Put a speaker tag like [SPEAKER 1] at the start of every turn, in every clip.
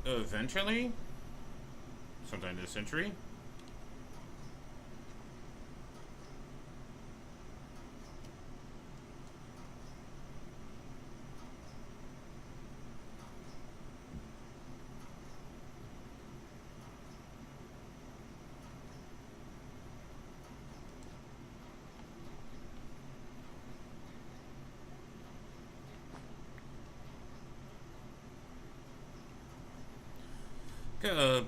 [SPEAKER 1] Eventually, sometime this century.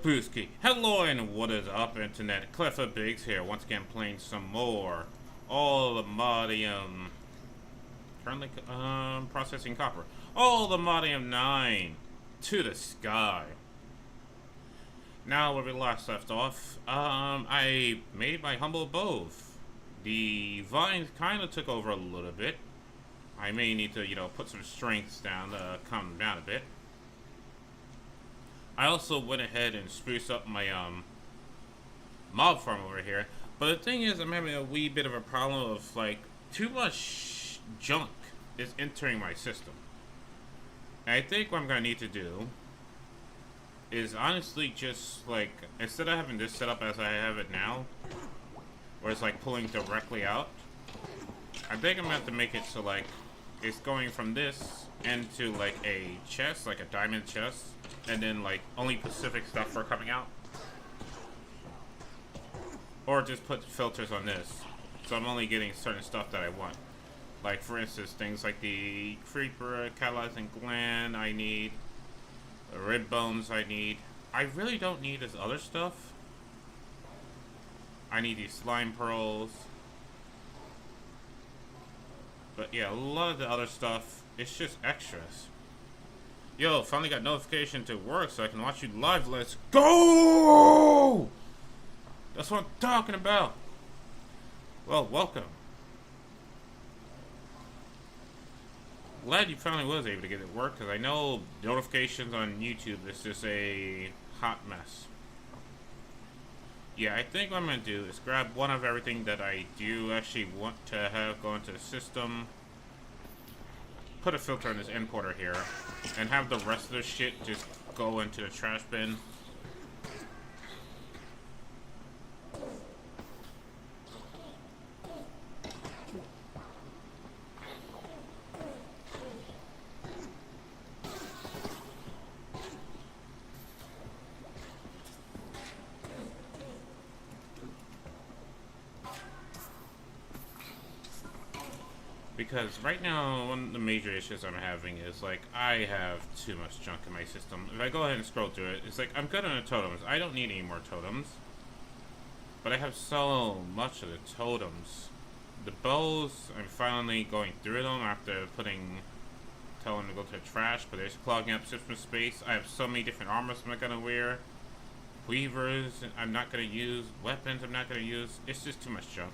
[SPEAKER 1] Brewski. Hello and what is up, Internet? Cleffa Biggs here, once again playing some more. All the Modium. Currently, processing copper. All the ATM9 to the sky. Now, where we last left off, I made my humble abode. The vines kind of took over a little bit. I may need to, put some strengths down to calm them down a bit. I also went ahead and spruced up my mob farm over here. But the thing is, I'm having a wee bit of a problem of like too much junk is entering my system. And I think what I'm gonna need to do is honestly just like, instead of having this set up as I have it now, where it's like pulling directly out, I think I'm gonna have to make it so like it's going from this into like a chest, like a diamond chest, and then like only specific stuff are coming out. Or just put filters on this, so I'm only getting certain stuff that I want. Like for instance, things like the creeper, catalyzing gland I need, the rib bones I need. I really don't need this other stuff. I need these slime pearls. But yeah, a lot of the other stuff, it's just extras. Yo, finally got notification to work so I can watch you live. Let's go! That's what I'm talking about. Well, welcome. Glad you finally was able to get it work, because I know notifications on YouTube is just a hot mess. Yeah, I think what I'm going to do is grab one of everything that I do actually want to have go into the system. Put a filter on this importer here, and have the rest of the shit just go into the trash bin. Because right now, one of the major issues I'm having is, like, I have too much junk in my system. If I go ahead and scroll through it, it's like, I'm good on the totems. I don't need any more totems. But I have so much of the totems. The bows, I'm finally going through them after telling them to go to the trash, but they're just clogging up system space. I have so many different armors I'm not going to wear. Weavers, I'm not going to use. Weapons, I'm not going to use. It's just too much junk.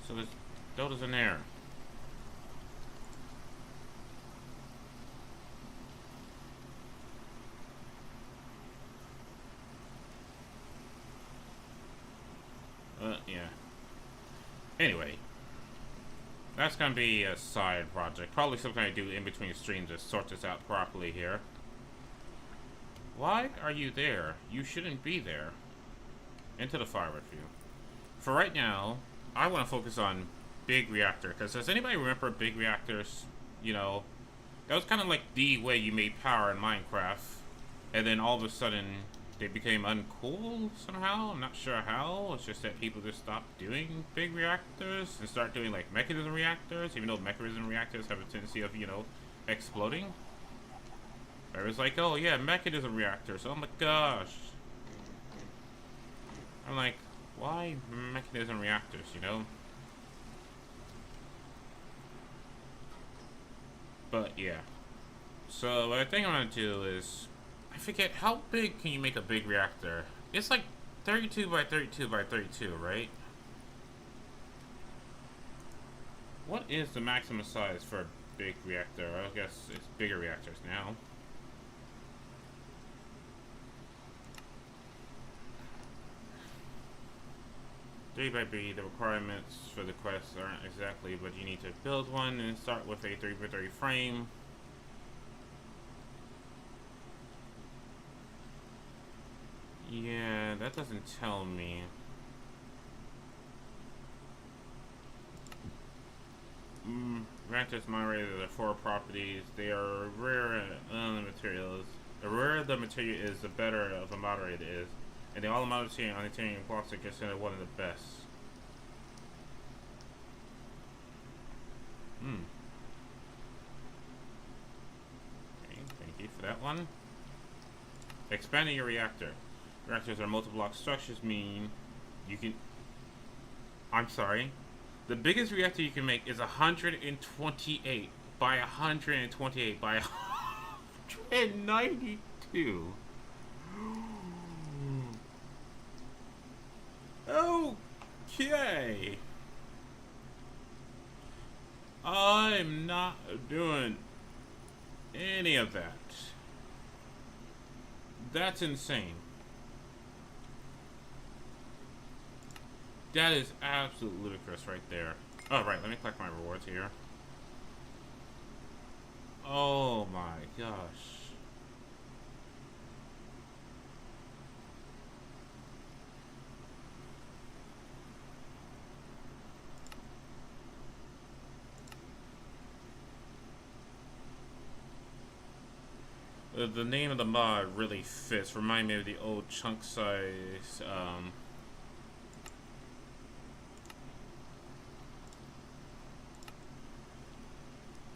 [SPEAKER 1] So there's those in there. Yeah. Anyway. That's gonna be a side project. Probably something I do in between streams to sort this out properly here. Why are you there? You shouldn't be there. Into the fire with you. For right now, I want to focus on big reactor, because does anybody remember big reactors? You know, that was kind of like the way you made power in Minecraft, and then all of a sudden they became uncool somehow. I'm not sure how. It's just that people just stopped doing big reactors and start doing like mechanism reactors, even though mechanism reactors have a tendency of, exploding. It was like, oh yeah, mechanism reactors. Oh my gosh. I'm like, why mechanism reactors, But yeah. So what I think I'm gonna do is, I forget, how big can you make a big reactor? It's like 32 by 32 by 32, right? What is the maximum size for a big reactor? I guess it's bigger reactors now. 3 by B, the requirements for the quest aren't exactly, but you need to build one and start with a 3 by 3 frame. Yeah, that doesn't tell me. Reactors moderated are 4 properties. They are rare the materials. The rarer the material is, the better of a moderator is. And the all moderating on the blocks are considered one of the best. Okay, thank you for that one. Expanding your reactor. Reactors are multi-block structures, mean you can... I'm sorry. The biggest reactor you can make is 128 by 128 by 192. Okay. I'm not doing any of that. That's insane. That is absolutely ludicrous right there. Oh, right, let me collect my rewards here. Oh my gosh. The name of the mod really fits. Remind me of the old chunk size,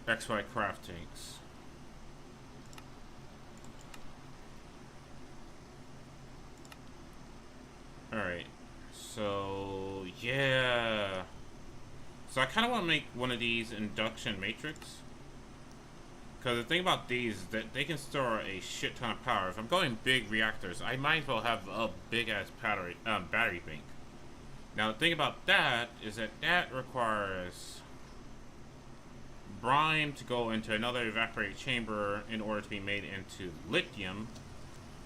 [SPEAKER 1] XY craftings. Alright. So, yeah. So I kind of want to make one of these induction matrix. Because the thing about these is that they can store a shit ton of power. If I'm going big reactors, I might as well have a big ass battery bank. Now the thing about that is that that requires brine to go into another evaporated chamber in order to be made into lithium.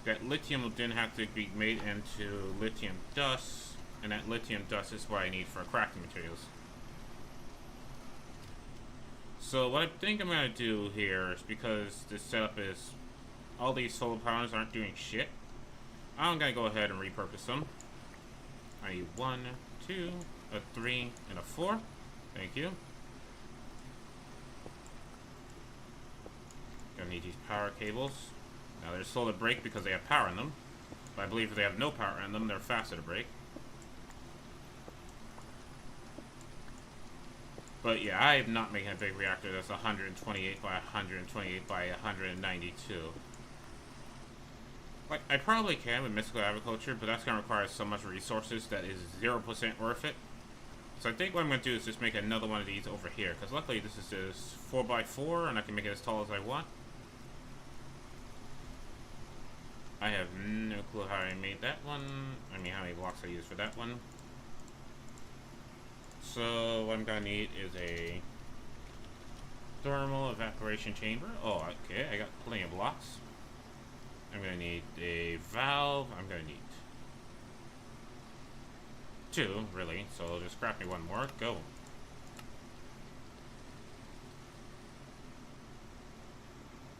[SPEAKER 1] That lithium will then have to be made into lithium dust, and that lithium dust is what I need for crafting materials. So what I think I'm gonna do here is, because this setup is all these solar panels aren't doing shit, I'm gonna go ahead and repurpose them. I need 1, 2, a 3, and a 4. Thank you. Gonna need these power cables. Now they're slow to break because they have power in them, but I believe if they have no power in them, they're faster to break. But yeah, I am not making a big reactor that's 128 by 128 by 192. Like, I probably can with mystical agriculture, but that's going to require so much resources that is 0% worth it. So I think what I'm going to do is just make another one of these over here, because luckily this is just 4x4, and I can make it as tall as I want. I have no clue how I made that one. I mean, how many blocks I used for that one. So what I'm gonna need is a thermal evaporation chamber. Oh, okay, I got plenty of blocks. I'm gonna need a valve. I'm gonna need 2, really. So just craft me 1 more. Go.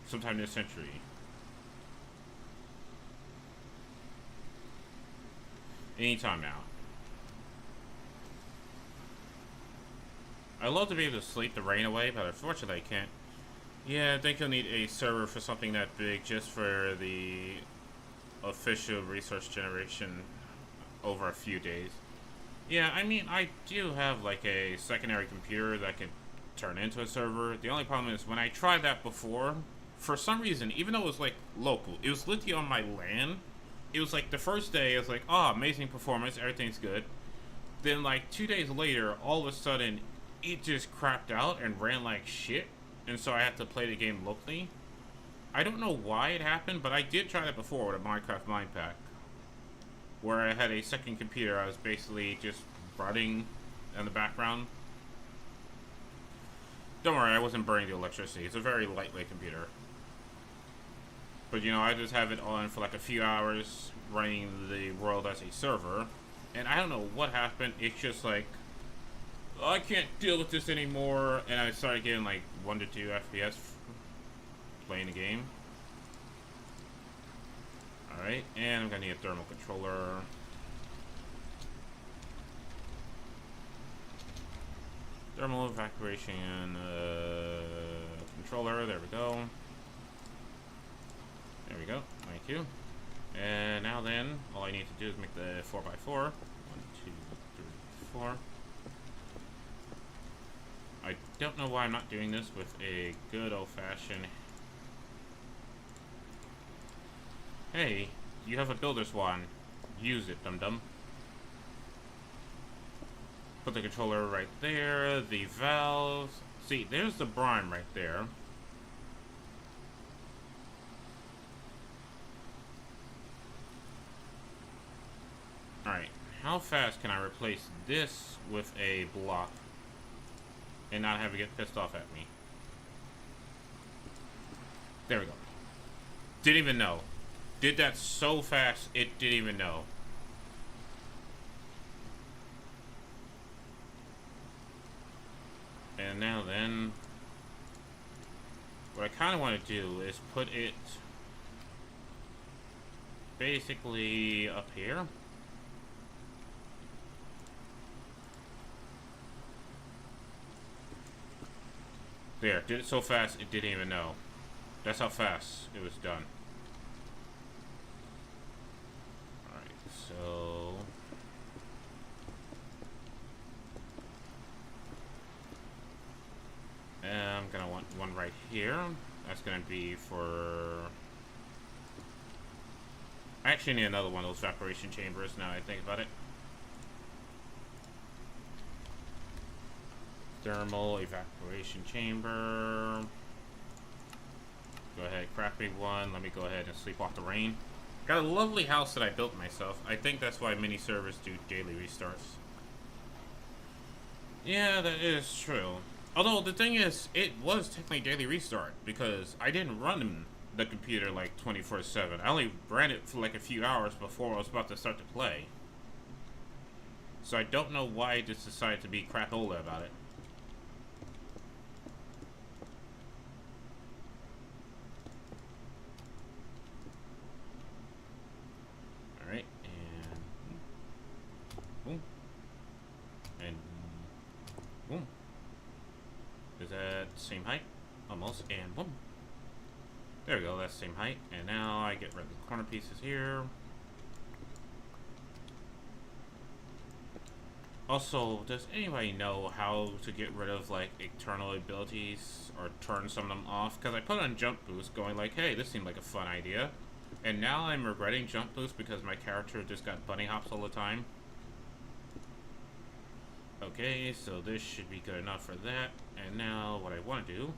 [SPEAKER 1] Sometime this century. Anytime now. I'd love to be able to sleep the rain away, but unfortunately I can't. Yeah, I think you'll need a server for something that big, just for the official resource generation over a few days. Yeah, I mean, I do have like a secondary computer that can turn into a server. The only problem is when I tried that before, for some reason, even though it was like local, it was literally on my LAN. It was like the first day, it was like, oh, amazing performance, everything's good. Then like 2 days later, all of a sudden, it just crapped out and ran like shit, and so I had to play the game locally. I don't know why it happened, but I did try that before with a Minecraft Mind Pack, where I had a second computer. I was basically just running in the background. Don't worry, I wasn't burning the electricity. It's a very lightweight computer. But you know, I just have it on for like a few hours, running the world as a server, And I don't know what happened. It's just like, I can't deal with this anymore. And I started getting like 1 to 2 FPS playing the game. Alright, and I'm gonna need a thermal controller. Thermal evacuation controller, there we go. There we go, thank you. And now then, all I need to do is make the 4x4. 1, 2, 3, 4. I don't know why I'm not doing this with a good old-fashioned... Hey, you have a builder's wand. Use it, dum-dum. Put the controller right there, the valves. See, there's the brine right there. Alright, how fast can I replace this with a block and not have it get pissed off at me? There we go. Didn't even know. Did that so fast, it didn't even know. And now then, what I kind of want to do is put it basically up here. There, did it so fast it didn't even know. That's how fast it was done. Alright, so... I'm gonna want one right here. That's gonna be for... I actually need another one of those evaporation chambers now I think about it. Thermal evaporation chamber. Go ahead, craft me one. Let me go ahead and sleep off the rain. Got a lovely house that I built myself. I think that's why mini servers do daily restarts. Yeah, that is true. Although the thing is, it was technically daily restart because I didn't run the computer like 24/7. I only ran it for like a few hours before I was about to start to play. So I don't know why I just decided to be crapola about it. Alright, and boom. And boom. Is that same height? Almost, and boom. There we go, that's the same height. And now I get rid of the corner pieces here. Also, does anybody know how to get rid of like external abilities or turn some of them off? Because I put on jump boost going like, hey, this seemed like a fun idea. And now I'm regretting jump boost because my character just got bunny hops all the time. Okay, so this should be good enough for that. And now what I want to do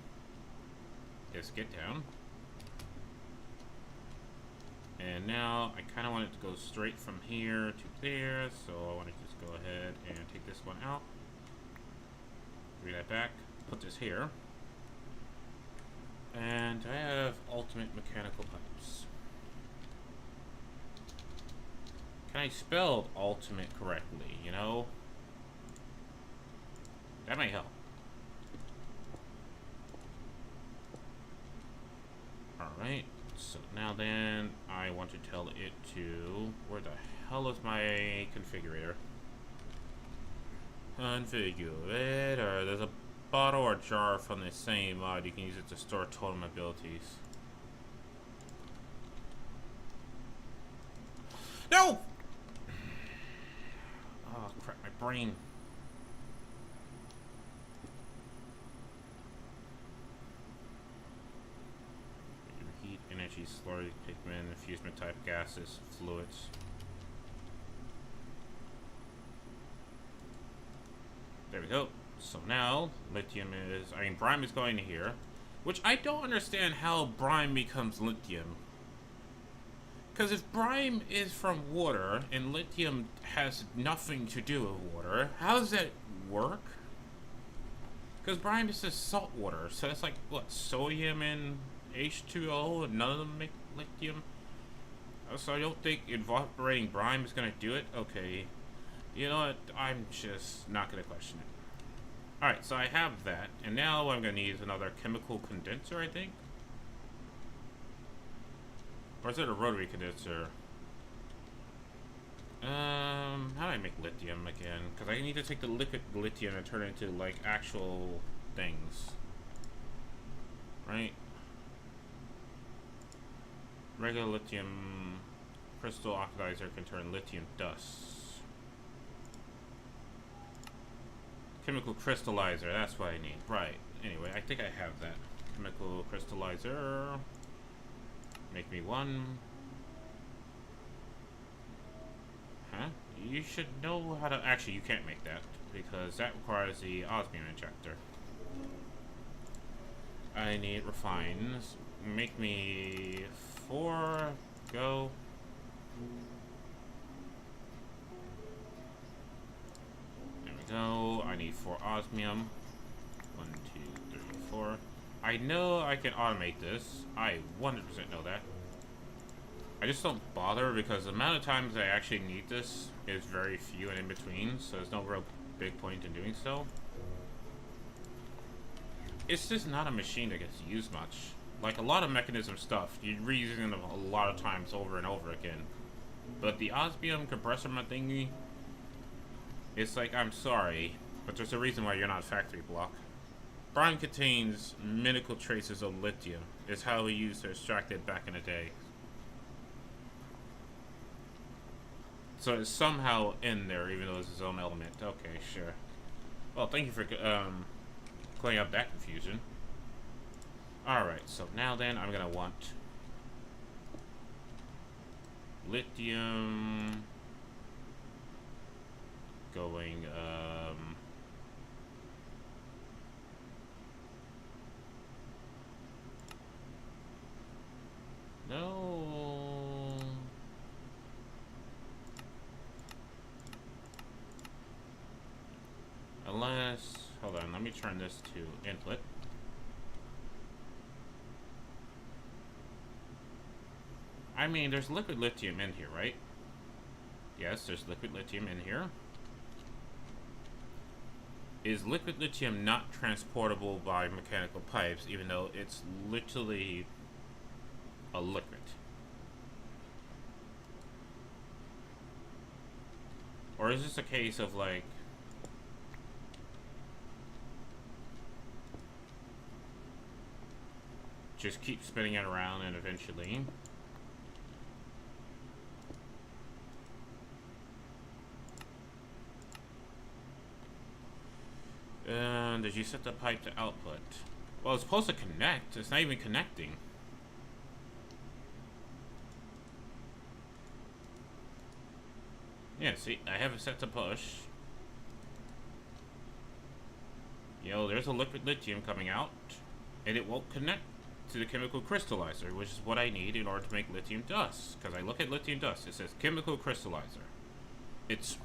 [SPEAKER 1] is get down. And now I kind of want it to go straight from here to there. So I want to just go ahead and take this one out. Bring that back. Put this here. And I have ultimate mechanical pipes. Can I spell ultimate correctly, you know? That might help. Alright, so now then, I want to tell it to... Where the hell is my configurator? Configurator. There's a bottle or jar from the same mod. You can use it to store totem abilities. No! Oh, crap, my brain. Heat, energy, slurry, pigment, infusement type gases, fluids. There we go. So now, lithium is... I mean, brine is going to here. Which I don't understand how brine becomes lithium. Because if brine is from water, and lithium has nothing to do with water, how does that work? Because brine is just salt water, so that's like, what, sodium and H2O, and none of them make lithium? So I don't think evaporating brine is going to do it? Okay. You know what? I'm just not gonna question it. Alright, so I have that, and now what I'm gonna need is another chemical condenser, I think? Or is it a rotary condenser? How do I make lithium again? Because I need to take the liquid lithium and turn it into, like, actual things. Right? Regular lithium crystal oxidizer can turn lithium dust. Chemical crystallizer, that's what I need. Right. Anyway, I think I have that. Chemical crystallizer. Make me one. Huh? You should know how to... Actually, you can't make that, because that requires the osmium injector. I need refines. Make me 4. Go. There we go. I need 4 osmium. 1, 2, 3, 4. I know I can automate this. I 100% know that. I just don't bother because the amount of times I actually need this is very few and in between, so there's no real big point in doing so. It's just not a machine that gets used much. Like a lot of mechanism stuff, you're reusing them a lot of times over and over again. But the osmium compressor thingy, it's like, I'm sorry, but there's a reason why you're not factory block. Brine contains minimal traces of lithium. It's how we used to extract it back in the day. So it's somehow in there, even though it's its own element. Okay, sure. Well, thank you for clearing up that confusion. Alright, so now then, I'm gonna want lithium going, no. Unless, hold on, let me turn this to input. I mean, there's liquid lithium in here, right? Yes, there's liquid lithium in here. Is liquid lithium not transportable by mechanical pipes, even though it's literally a liquid? Or is this a case of, like, just keep spinning it around and eventually... did you set the pipe to output? Well, it's supposed to connect. It's not even connecting. Yeah, see, I have it set to push. You know, there's a liquid lithium coming out, and it won't connect to the chemical crystallizer, which is what I need in order to make lithium dust. Because I look at lithium dust, it says chemical crystallizer. It's...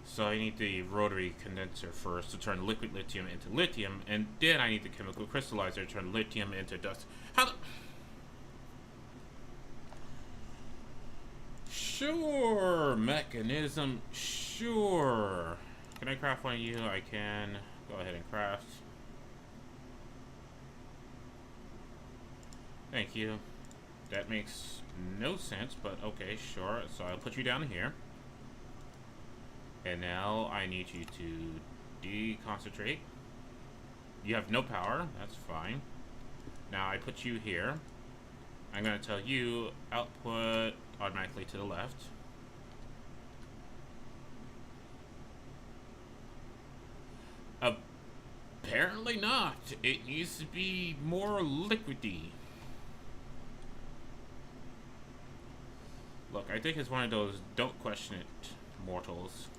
[SPEAKER 1] So I need the rotary condenser first to turn liquid lithium into lithium, and then I need the chemical crystallizer to turn lithium into dust. How the... Sure, mechanism, sure. Can I craft one of you? I can. Go ahead and craft. Thank you. That makes no sense, but okay, sure. So I'll put you down here. And now I need you to deconcentrate. You have no power, that's fine. Now I put you here. I'm gonna tell you output automatically to the left. Apparently not. It needs to be more liquidy. Look, I think it's one of those don't question it mortals.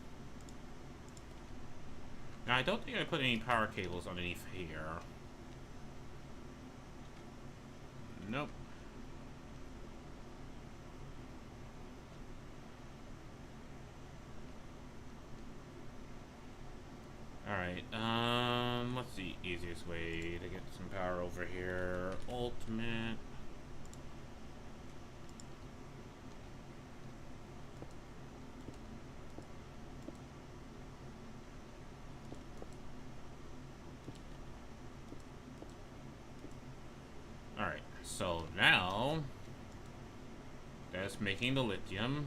[SPEAKER 1] Now, I don't think I put any power cables underneath here. Nope. Alright, what's the easiest way to get some power over here? Ultimate. Alright, so now that's making the lithium.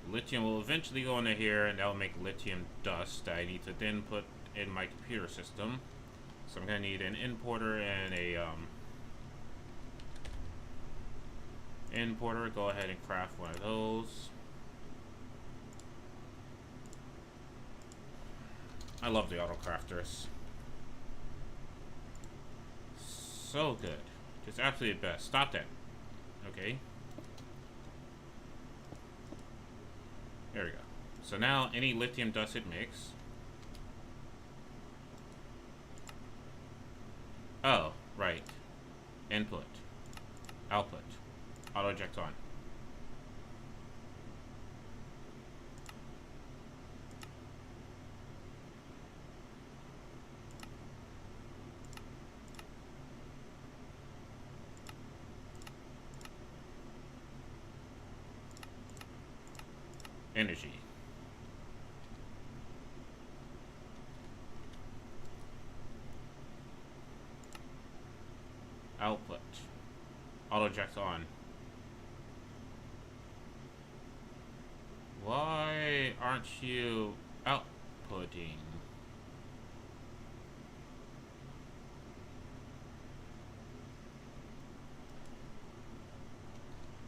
[SPEAKER 1] Lithium will eventually go into here, and that will make lithium dust that I need to then put in my computer system. So I'm gonna need an importer and a importer. Go ahead and craft one of those. I love the auto crafters. So good. Just absolutely the best. Stop that. Okay. There we go. So now any lithium dust it makes. Oh, right. Input. Output. Auto eject on. Energy. Output. Auto eject on. Why aren't you outputting?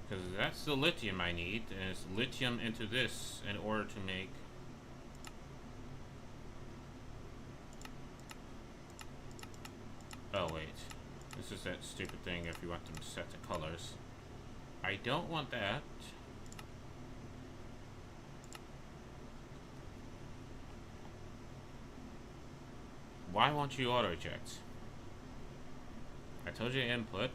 [SPEAKER 1] Because that's the lithium I need, and it's lithium into this in order to make... Oh, wait. This is that stupid thing if you want them set the colors. I don't want that. Why won't you auto-eject? I told you to input.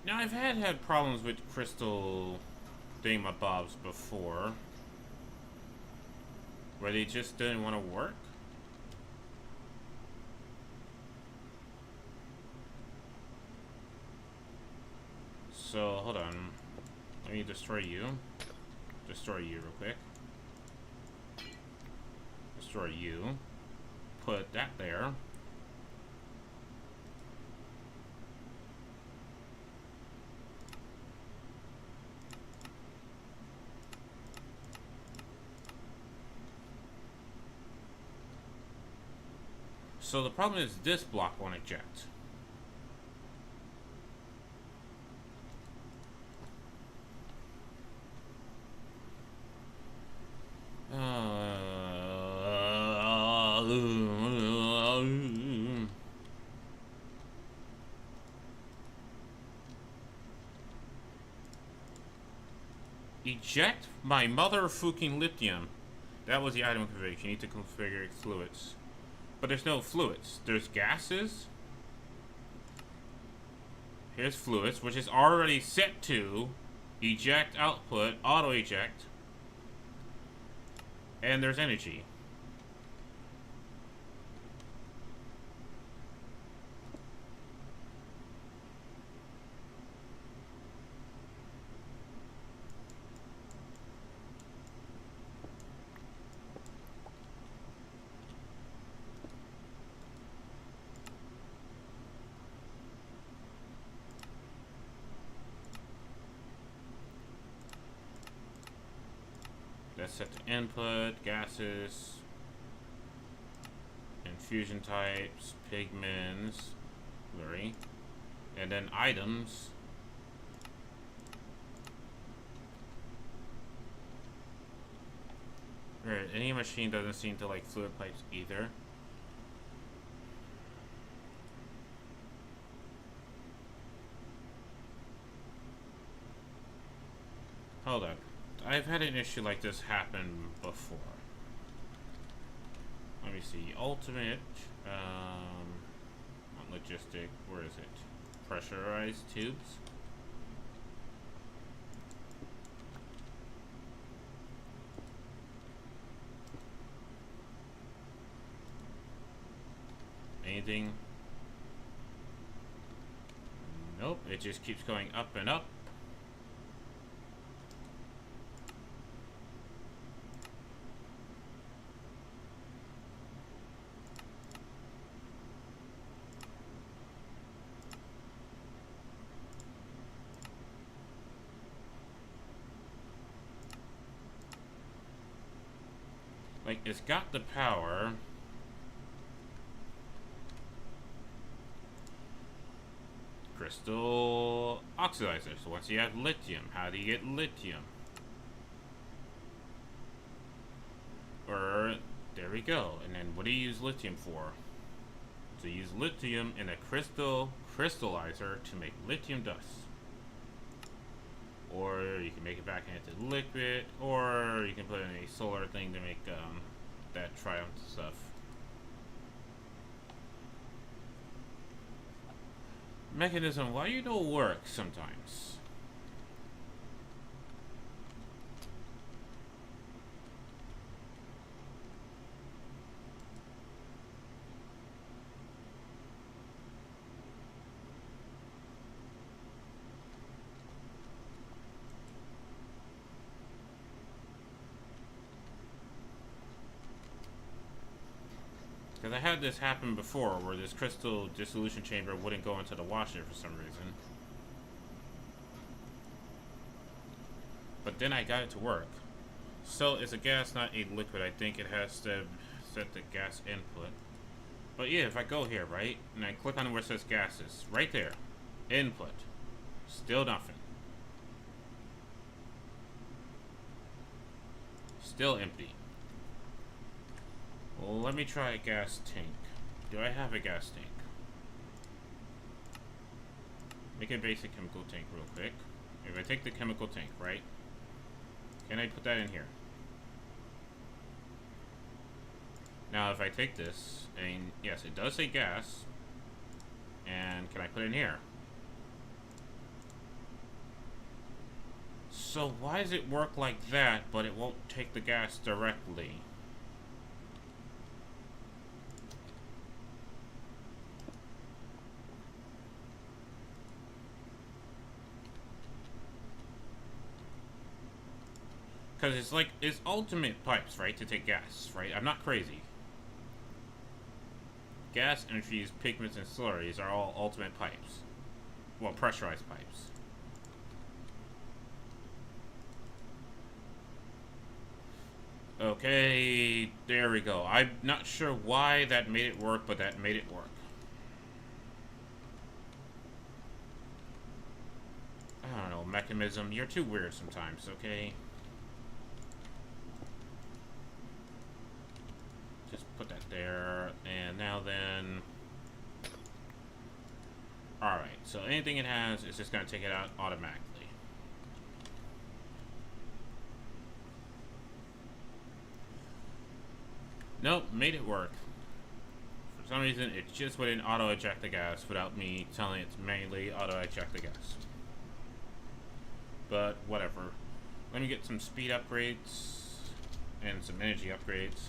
[SPEAKER 1] Now, I've had problems with crystal thingamabobs before, where they just didn't want to work. So, hold on. Let me destroy you. Destroy you real quick. Destroy you. Put that there. So the problem is this block won't eject. Eject my mother-fucking lithium. That was the item configuration. You need to configure fluids. But there's no fluids. There's gases. Here's fluids, which is already set to eject output, auto eject. And there's energy. That's set to input, gases, infusion types, pigments, blurry, and then items. Right, any machine doesn't seem to like fluid pipes either. Hold up. I've had an issue like this happen before. Let me see. Ultimate, not logistic, where is it? Pressurized tubes. anything? Nope, it just keeps going up and up. Like, it's got the power. Crystal oxidizer. So once you have lithium, how do you get lithium? Or, there we go. And then what do you use lithium for? So you use lithium in a crystallizer to make lithium dust. Or you can make it back into liquid, or you can put in a solar thing to make that triumph stuff. Mechanism, why you don't work sometimes? Because I had this happen before, where this crystal dissolution chamber wouldn't go into the washer for some reason. But then I got it to work. So it's a gas, not a liquid. I think it has to set the gas input. But yeah, if I go here, right, and I click on where it says gases, right there, input, still nothing. Still empty. Well, let me try a gas tank. Do I have a gas tank? Make a basic chemical tank real quick. If I take the chemical tank, right? Can I put that in here? Now, if I take this, and yes, it does say gas. And can I put it in here? So why does it work like that, but it won't take the gas directly? Because it's like, it's ultimate pipes, right, to take gas, right? I'm not crazy. Gas, entries, pigments, and slurries are all ultimate pipes. Well, pressurized pipes. Okay, there we go. I'm not sure why that made it work, but that made it work. I don't know, mechanism, you're too weird sometimes, okay? Just put that there, and now then... Alright, so anything it has is just going to take it out automatically. Nope, made it work. For some reason, it just wouldn't auto-eject the gas without me telling it to manually auto-eject the gas. But, whatever. Let me get some speed upgrades and some energy upgrades.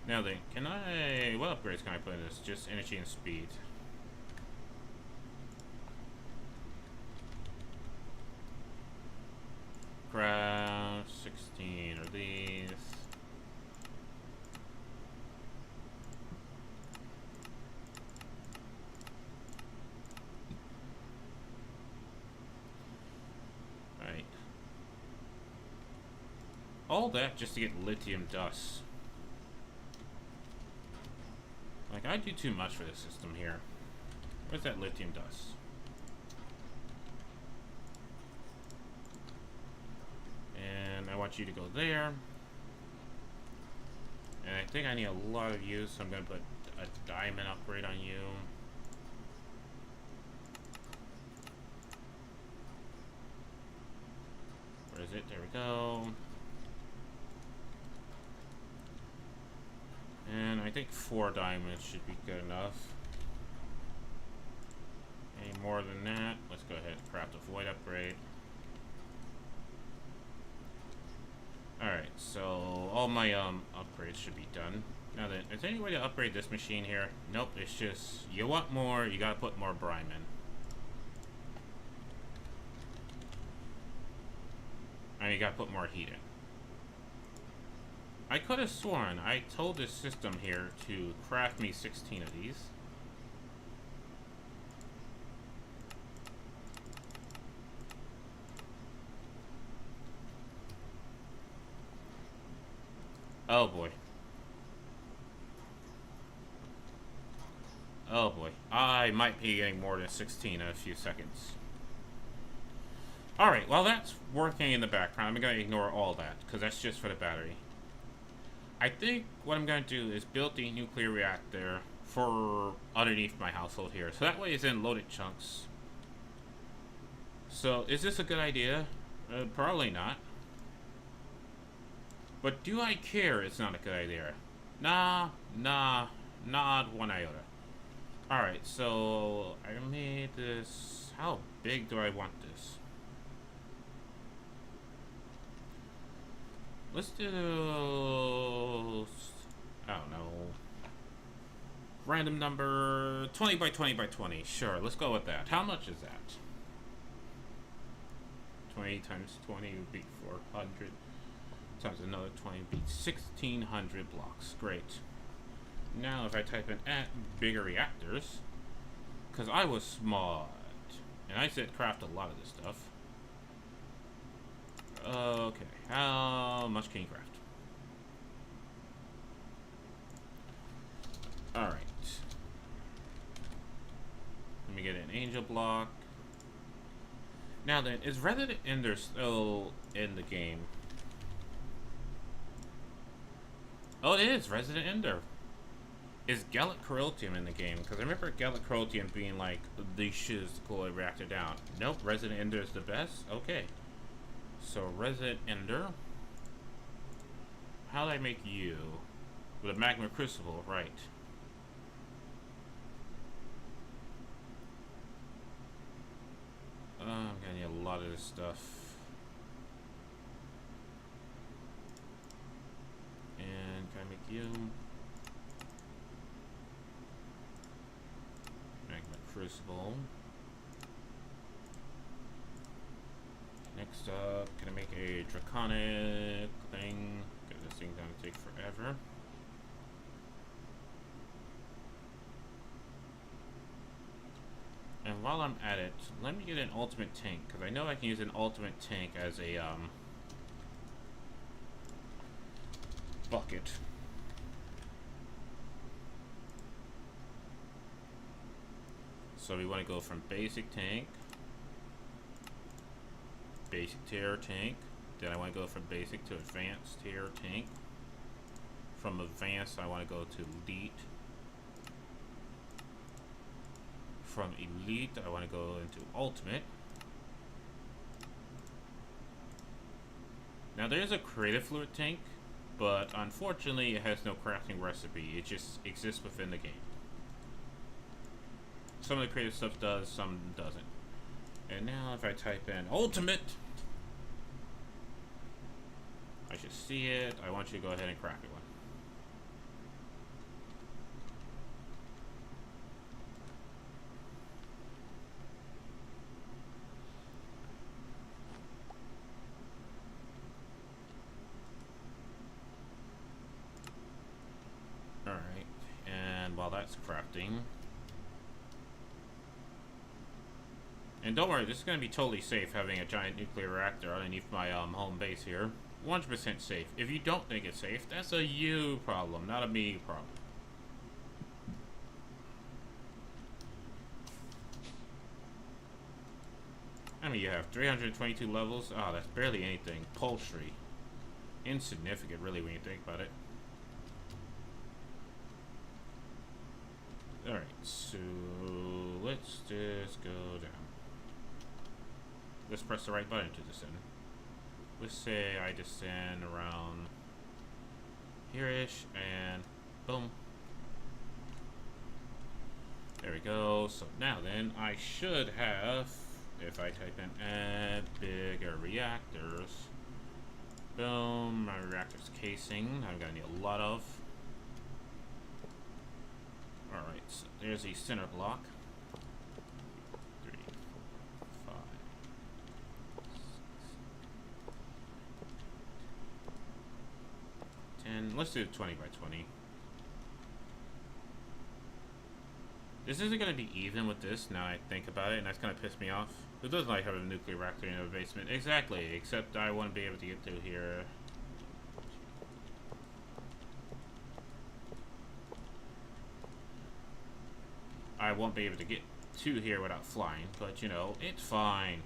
[SPEAKER 1] Now then, can I... what upgrades can I put in this? Just energy and speed. Craft, 16 are these. Right. All that just to get lithium dust. Like, I do too much for this system here. Where's that lithium dust? And I want you to go there. And I think I need a lot of you, so I'm going to put a diamond upgrade on you. Where is it? There we go. And I think 4 diamonds should be good enough. Any more than that, let's go ahead and craft a void upgrade. Alright, so all my upgrades should be done. Now then, is there any way to upgrade this machine here? Nope, it's just, you want more, you gotta put more brine in. And you gotta put more heat in. I could have sworn I told this system here to craft me 16 of these. Oh boy. Oh boy. I might be getting more than 16 in a few seconds. Alright, while that's working in the background, I'm going to ignore all that, because that's just for the battery. I think what I'm going to do is build the nuclear reactor for underneath my household here. So that way it's in loaded chunks. So, is this a good idea? Probably not. But do I care it's not a good idea? Nah, not one iota. Alright, so I made this. How big do I want this? Let's do, I don't know, random number 20 by 20 by 20. Sure, let's go with that. How much is that? 20 times 20 would be 400. Times another 20 would be 1,600 blocks. Great. Now if I type in at bigger reactors, because I was smart, and I said craft a lot of this stuff. Okay, how much can you craft? Alright. Let me get an angel block. Now then, is Resident Ender still in the game? Oh, it is Resident Ender. Is Gallic Corrosium in the game? Because I remember Gallic Corrosium being like the shittest cool reactor down. Nope, Resident Ender is the best? Okay. So, Resident Ender. How do I make you? With a magma crucible, right. I'm gonna need a lot of this stuff. And can I make you? Magma crucible. Next up, gonna make a draconic thing. Because this thing's gonna take forever. And while I'm at it, let me get an ultimate tank, because I know I can use an ultimate tank as a bucket. So we want to go from basic tank, basic tier tank, then I want to go from basic to advanced tier tank. From advanced I want to go to elite. From elite I want to go into ultimate. Now there is a creative fluid tank, but unfortunately it has no crafting recipe. It just exists within the game. Some of the creative stuff does, some doesn't. And now if I type in ultimate, I should see it. I want you to go ahead and craft it one. Alright, and while that's crafting, and don't worry, this is going to be totally safe having a giant nuclear reactor underneath my home base here. 100% safe. If you don't think it's safe, that's a you problem, not a me problem. I mean, you have 322 levels. Oh, that's barely anything. Poultry. Insignificant, really, when you think about it. Alright, so let's just go down. Let's press the right button to descend. Let's say I descend around here-ish, and boom. There we go. So now then, I should have, if I type in add bigger reactors, boom, my reactor's casing, I'm gonna need a lot of. Alright, so there's a center block. 3, 4, 5, 6, 10. Let's do 20 by 20. This isn't going to be even with this, now I think about it, and that's going to piss me off. Who doesn't like having a nuclear reactor in a basement? Exactly, except I want to be able to get through here. I won't be able to get to here without flying, but you know, it's fine.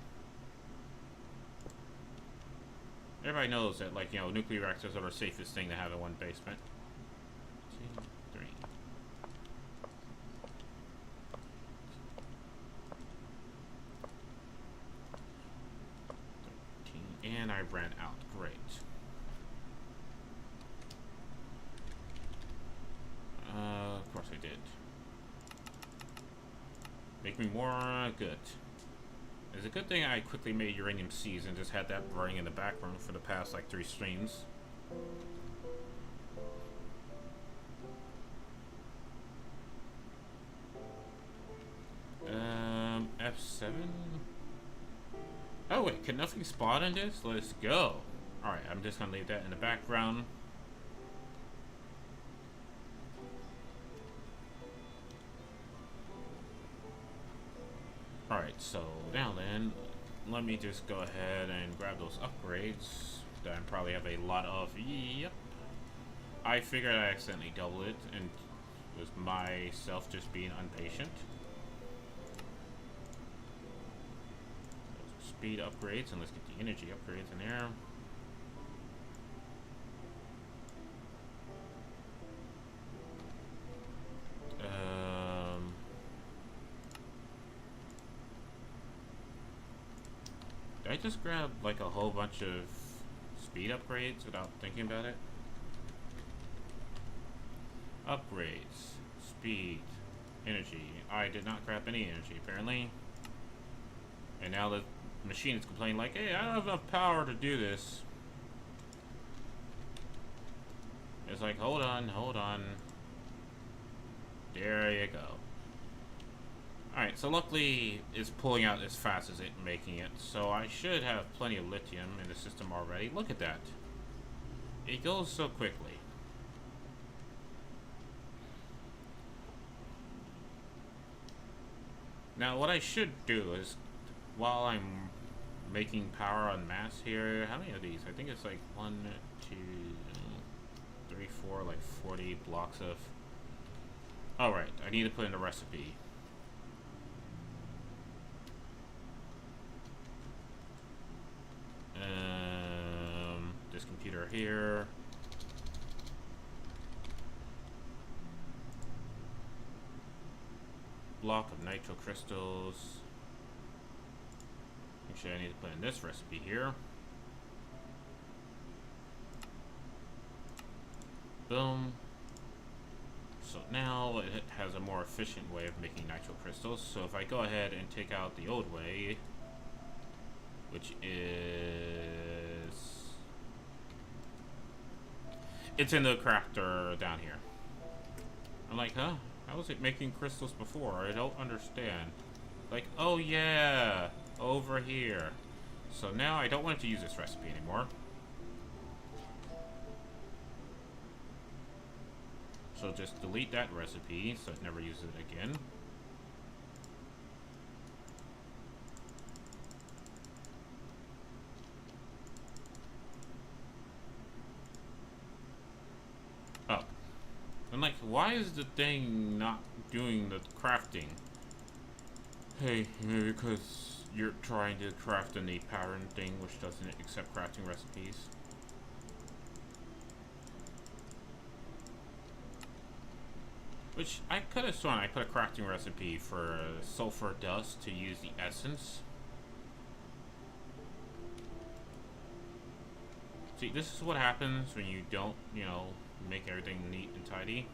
[SPEAKER 1] Everybody knows that, like, you know, nuclear reactors are the safest thing to have in one basement. 2, 3. And I ran out. Great. Of course I did. Make me more good. It's a good thing I quickly made uranium C's and just had that running in the background for the past like 3 streams. F7. Oh wait, can nothing spawn in this? Let's go. Alright, I'm just gonna leave that in the background. Alright, so now then, let me just go ahead and grab those upgrades that I probably have a lot of. Yep. I figured I accidentally doubled it, and it was myself just being impatient. Speed upgrades, and let's get the energy upgrades in there. Did I just grab like a whole bunch of speed upgrades without thinking about it? Upgrades, speed, energy. I did not grab any energy apparently. And now the machine is complaining like, hey, I don't have enough power to do this. It's like, hold on, hold on. There you go. Alright, so luckily it's pulling out as fast as it's making it, so I should have plenty of lithium in the system already. Look at that. It goes so quickly. Now what I should do is, while I'm making power on mass here, how many of these? I think it's like 1, 2, 3, 4, like 40 blocks of... Alright, I need to put in a recipe. This computer here. Block of nitro crystals. Actually, I need to put in this recipe here. Boom. So now it has a more efficient way of making nitro crystals. So if I go ahead and take out the old way, which is... It's in the crafter down here. I'm like, huh? How was it making crystals before? I don't understand. Like, oh yeah, over here. So now I don't want to use this recipe anymore. So just delete that recipe so it never uses it again. Oh. I'm like, why is the thing not doing the crafting? Hey, maybe because you're trying to craft a neat pattern thing which doesn't accept crafting recipes. Which I could have sworn I put a crafting recipe for sulfur dust to use the essence. See, this is what happens when you don't, you know, make everything neat and tidy.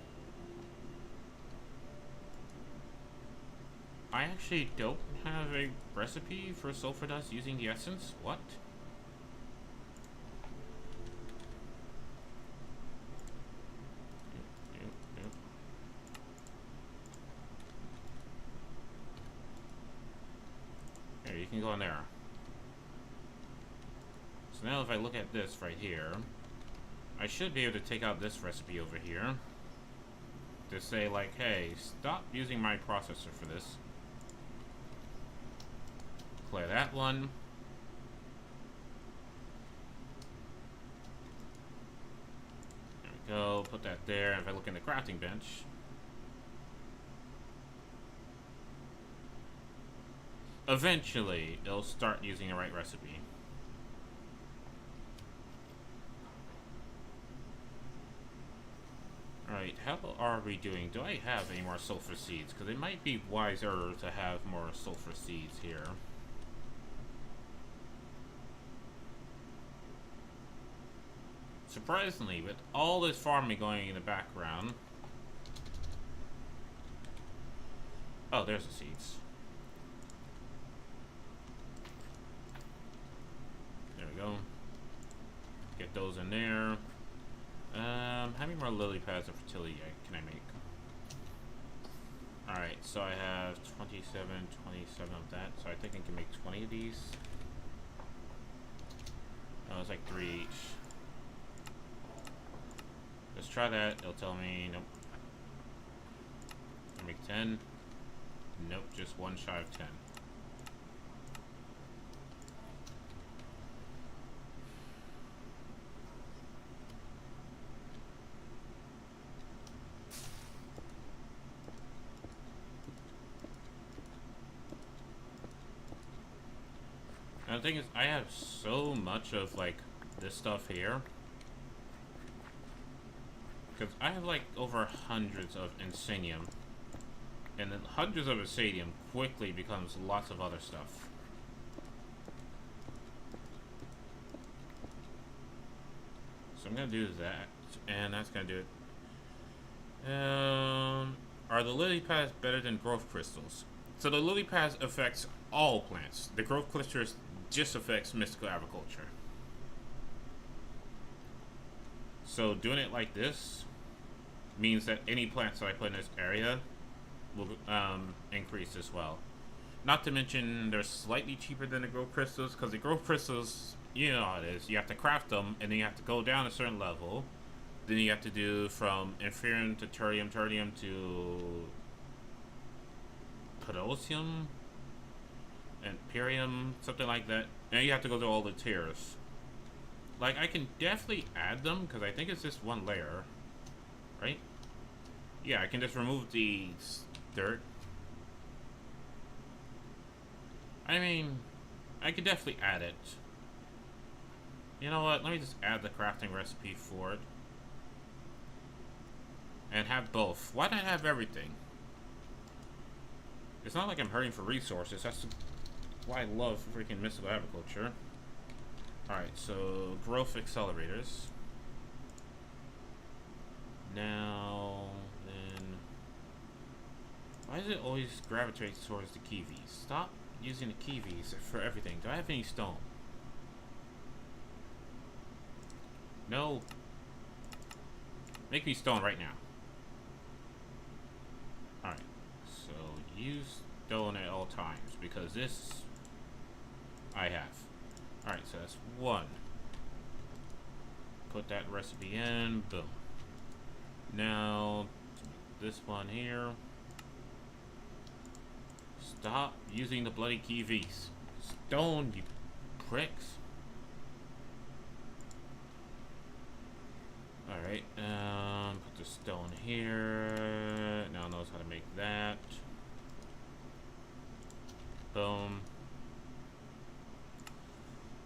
[SPEAKER 1] I actually don't have a recipe for sulfur dust using the essence. What? go in there. So now if I look at this right here, I should be able to take out this recipe over here to say like, hey, stop using my processor for this. Clear that one. There we go, put that there. If I look in the crafting bench, eventually it'll start using the right recipe. Alright, how are we doing? Do I have any more sulfur seeds? Because it might be wiser to have more sulfur seeds here. Surprisingly, with all this farming going in the background... Oh, there's the seeds. There we go. Get those in there. How many more lily pads of fertility can I make? Alright, so I have 27 of that, so I think I can make 20 of these. Oh, it's like 3 each. Let's try that. It'll tell me, nope. Can I make 10? Nope, just one shy of 10. And the thing is, I have so much of, like, this stuff here. Because I have, like, over hundreds of insanium. And then hundreds of insanium quickly becomes lots of other stuff. So I'm gonna do that. And that's gonna do it. Are the lily pads better than growth crystals? So the lily pads affects all plants. The growth clusters just affects mystical agriculture. So doing it like this means that any plants that I put in this area will increase as well. Not to mention they're slightly cheaper than the growth crystals, because the growth crystals, you know how it is, you have to craft them and then you have to go down a certain level. Then you have to do from inferium to tertium to podosium and Imperium, something like that. Now you have to go through all the tiers. Like, I can definitely add them, because I think it's just one layer. Right? Yeah, I can just remove the dirt. I mean, I could definitely add it. You know what? Let me just add the crafting recipe for it. And have both. Why not have everything? It's not like I'm hurting for resources. That's why I love freaking mystical agriculture. Alright, so growth accelerators. Now, then... Why does it always gravitate towards the kiwis? Stop using the kiwis for everything. Do I have any stone? No. Make me stone right now. Alright, so use stone at all times, because this I have. Alright, so that's 1. Put that recipe in, boom. Now, this one here. Stop using the bloody kiwis. Stone, you pricks. Alright, put the stone here. Now knows how to make that. Boom.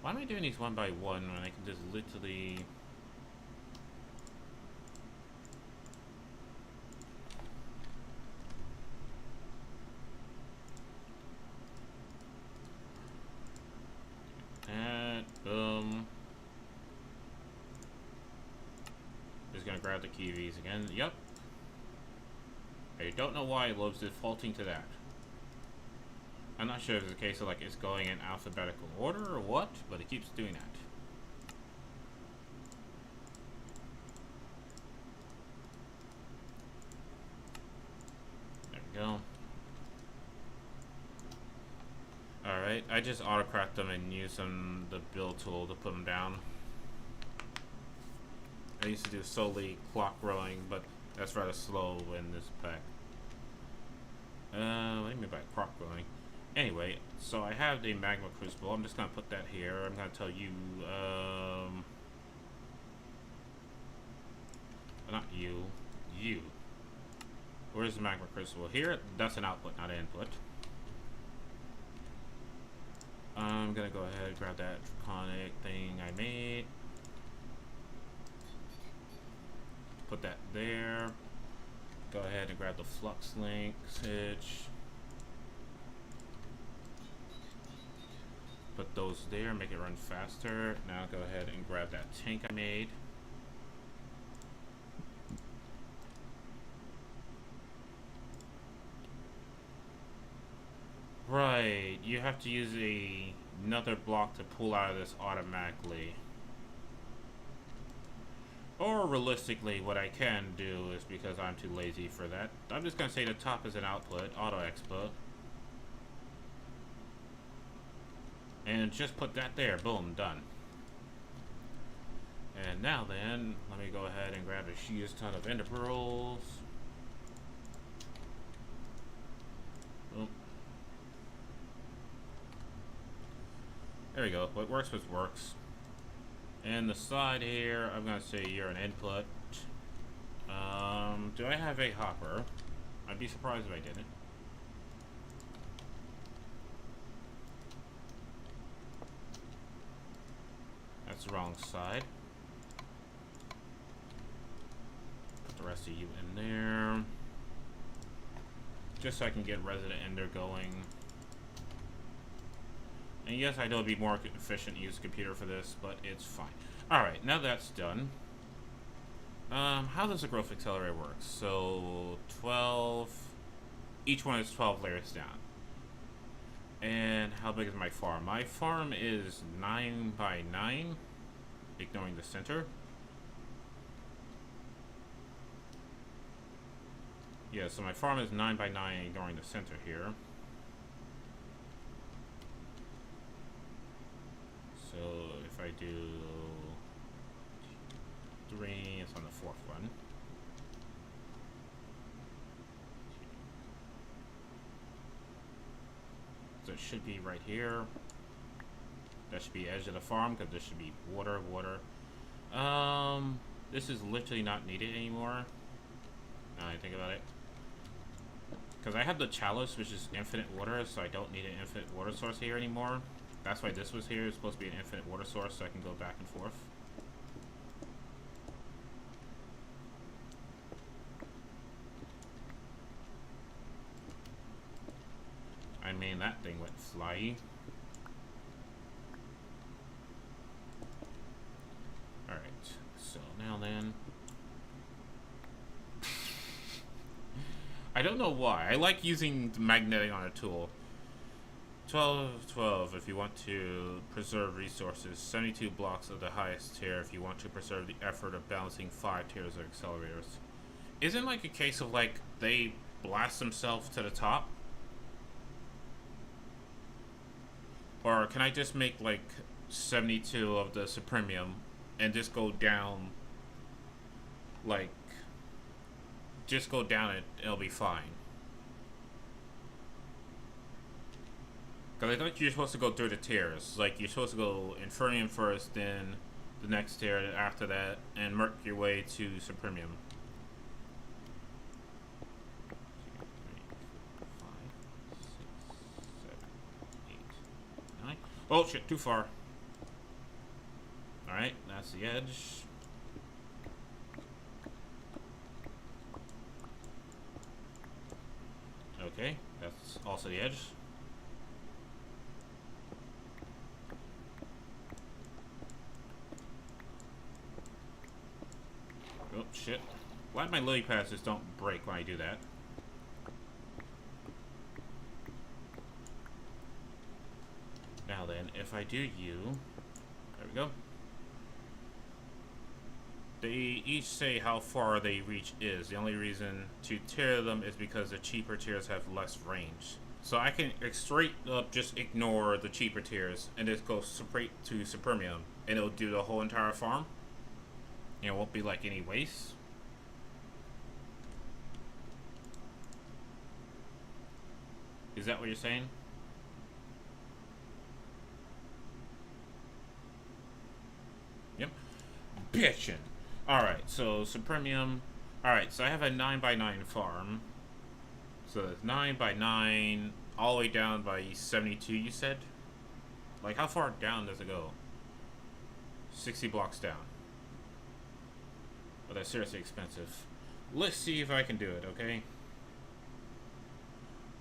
[SPEAKER 1] Why am I doing these one by one when I can just literally... that, boom. Just gonna grab the kiwis again. Yep. I don't know why it loves defaulting to that. I'm not sure if it's a case of like it's going in alphabetical order or what, but it keeps doing that. There we go. Alright. Alright, I just autocraft them and use the build tool to put them down. I used to do solely clock rowing, but that's rather slow in this pack. What do you mean by clock rowing? Anyway, so I have the magma crucible. I'm just gonna put that here. I'm gonna tell you, not you, you. Where's the magma crucible? Here, that's an output, not an input. I'm gonna go ahead and grab that draconic thing I made. Put that there. Go ahead and grab the flux link switch. Put those there, make it run faster. Now go ahead and grab that tank I made. Right, you have to use another block to pull out of this automatically. Or realistically, what I can do is, because I'm too lazy for that, I'm just gonna say the top is an output, auto export. And just put that there, boom, done. And now then, let me go ahead and grab a sheer ton of ender pearls. Oh. There we go. What works works. And the side here, I'm gonna say you're an input. Do I have a hopper? I'd be surprised if I didn't. That's the wrong side. Put the rest of you in there. Just so I can get resident ender going. And yes, I know it'd be more efficient to use a computer for this, but it's fine. Alright, now that's done. How does the growth accelerator work? So, 12... Each one is 12 layers down. And how big is my farm? My farm is 9 by 9, ignoring the center. Yeah, so my farm is 9 by 9, ignoring the center here. So if I do 3, it's on the 4th one. So it should be right here. That should be edge of the farm, because this should be water. This is literally not needed anymore. Now I think about it. Because I have the chalice, which is infinite water, so I don't need an infinite water source here anymore. That's why this was here. It's supposed to be an infinite water source, so I can go back and forth. I mean, that thing went flyy. Alright, so now then. I don't know why. I like using the magnetic on a tool. 12 if you want to preserve resources. 72 blocks of the highest tier if you want to preserve the effort of balancing 5 tiers of accelerators. Isn't like a case of like they blast themselves to the top? Or can I just make like 72 of the Supremium and just go down, like, just go down it, it'll be fine. Because I thought you're supposed to go through the tiers. Like, you're supposed to go Infernium first, then the next tier after that, and work your way to Supremium. 9. Oh shit, too far. Alright, that's the edge. Okay, that's also the edge. Oh shit. Glad my lily pads just don't break when I do that. Now then, if I do you, there we go. They each say how far they reach is. The only reason to tier them is because the cheaper tiers have less range. So I can straight up just ignore the cheaper tiers and just go straight to Supermium, and it'll do the whole entire farm. And it won't be like any waste. Is that what you're saying? Yep. Bitchin'. Alright, so Supermium. Alright, so I have a 9x9 farm. So it's 9x9 all the way down by 72, you said? Like, how far down does it go? 60 blocks down. But that's seriously expensive. Let's see if I can do it, okay?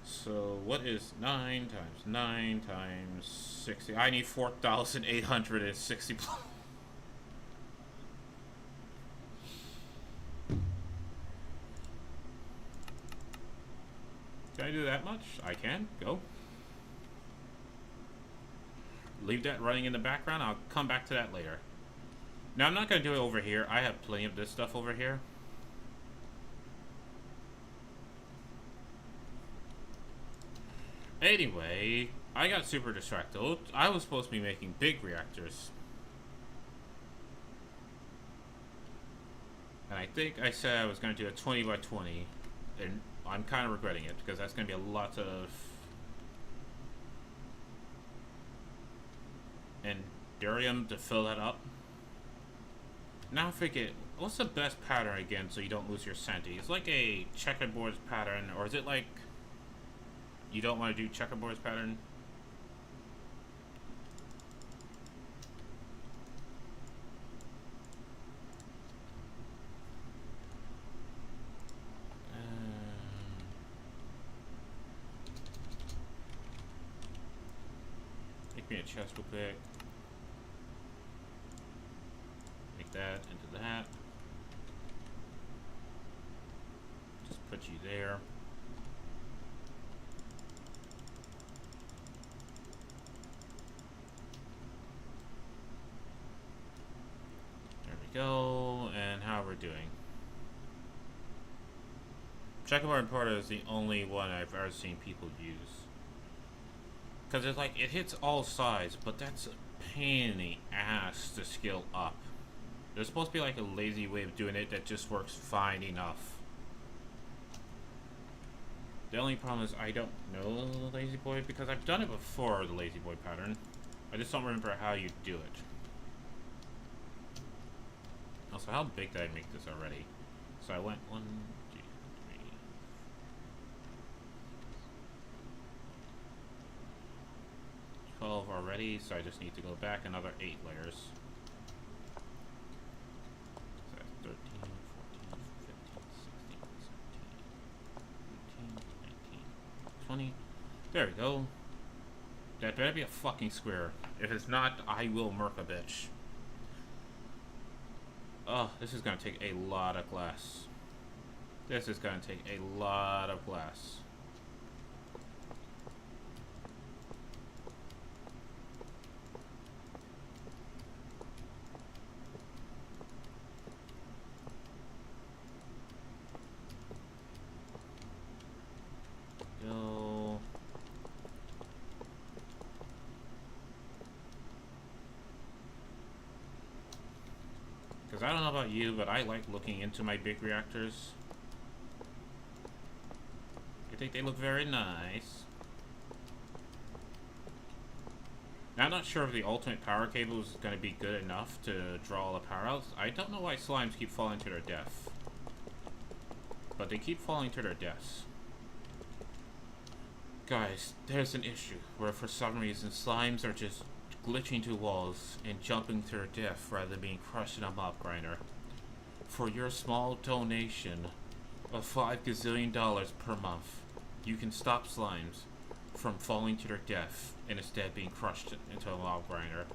[SPEAKER 1] So, what is 9 times 9 times 60? I need 4,860 blocks. Can I do that much? I can. Go. Leave that running in the background. I'll come back to that later. Now, I'm not going to do it over here. I have plenty of this stuff over here. Anyway, I got super distracted. I was supposed to be making big reactors. And I think I said I was going to do a 20 by 20. And I'm kind of regretting it, because that's going to be a lot of endurium to fill that up. Now I forget, what's the best pattern again so you don't lose your sanity? It's like a checkerboard pattern, or is it like you don't want to do checkerboard pattern? Make me a chest real quick. Make that into that. Just put you there. There we go. And how we're doing. Checkerboard porter is the only one I've ever seen people use. Because it's like, it hits all sides, but that's a pain in the ass to skill up. There's supposed to be like a lazy way of doing it that just works fine enough. The only problem is I don't know the lazy boy, because I've done it before, the lazy boy pattern. I just don't remember how you do it. Also, how big did I make this already? So I went 1, 2, 3. 12 already, so I just need to go back another 8 layers. So that's 13, 14, 15, 16, 17, 18, 19, 20. There we go. That better be a fucking square. If it's not, I will murk a bitch. Oh, this is gonna take a lot of glass. This is gonna take a lot of glass. Go. Because I don't know about you, but I like looking into my big reactors. I think they look very nice. Now, I'm not sure if the ultimate power cable is going to be good enough to draw all the power outs. I don't know why slimes keep falling to their death. But they keep falling to their deaths. Guys, there's an issue where for some reason slimes are just glitching to walls and jumping to their death rather than being crushed in a mob grinder. For your small donation of $5 gazillion per month, you can stop slimes from falling to their death and instead being crushed into a mob grinder.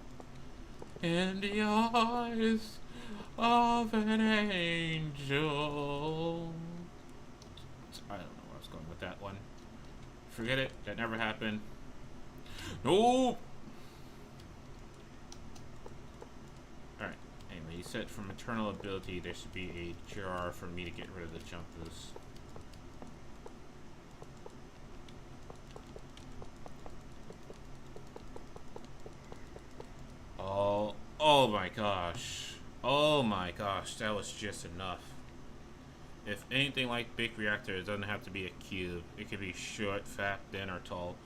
[SPEAKER 1] In the eyes of an angel. I don't know where I was going with that one. Forget it. That never happened. No! Alright. Anyway, you said for maternal ability there should be a jar for me to get rid of the junk boost. my gosh. Oh my gosh, that was just enough. If anything like big reactor, it doesn't have to be a cube. It could be short, fat, thin, or tall.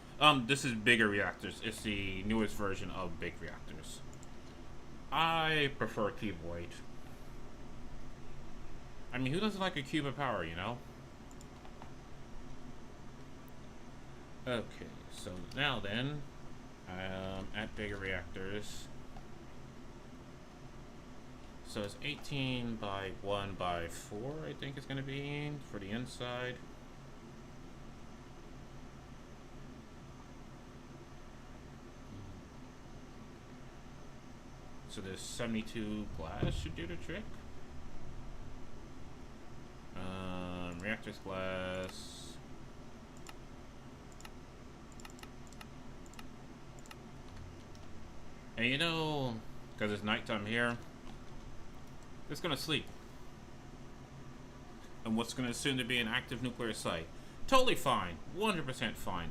[SPEAKER 1] This is bigger reactors. It's the newest version of big reactors. I prefer cuboid. I mean, who doesn't like a cube of power, you know? Okay, so now then, at bigger reactors. So it's 18 by 1 by 4, I think it's going to be for the inside. So this 72 glass should do the trick. Reactors glass. And you know, because it's nighttime here, it's gonna sleep. And what's gonna soon to be an active nuclear site. Totally fine. 100% fine.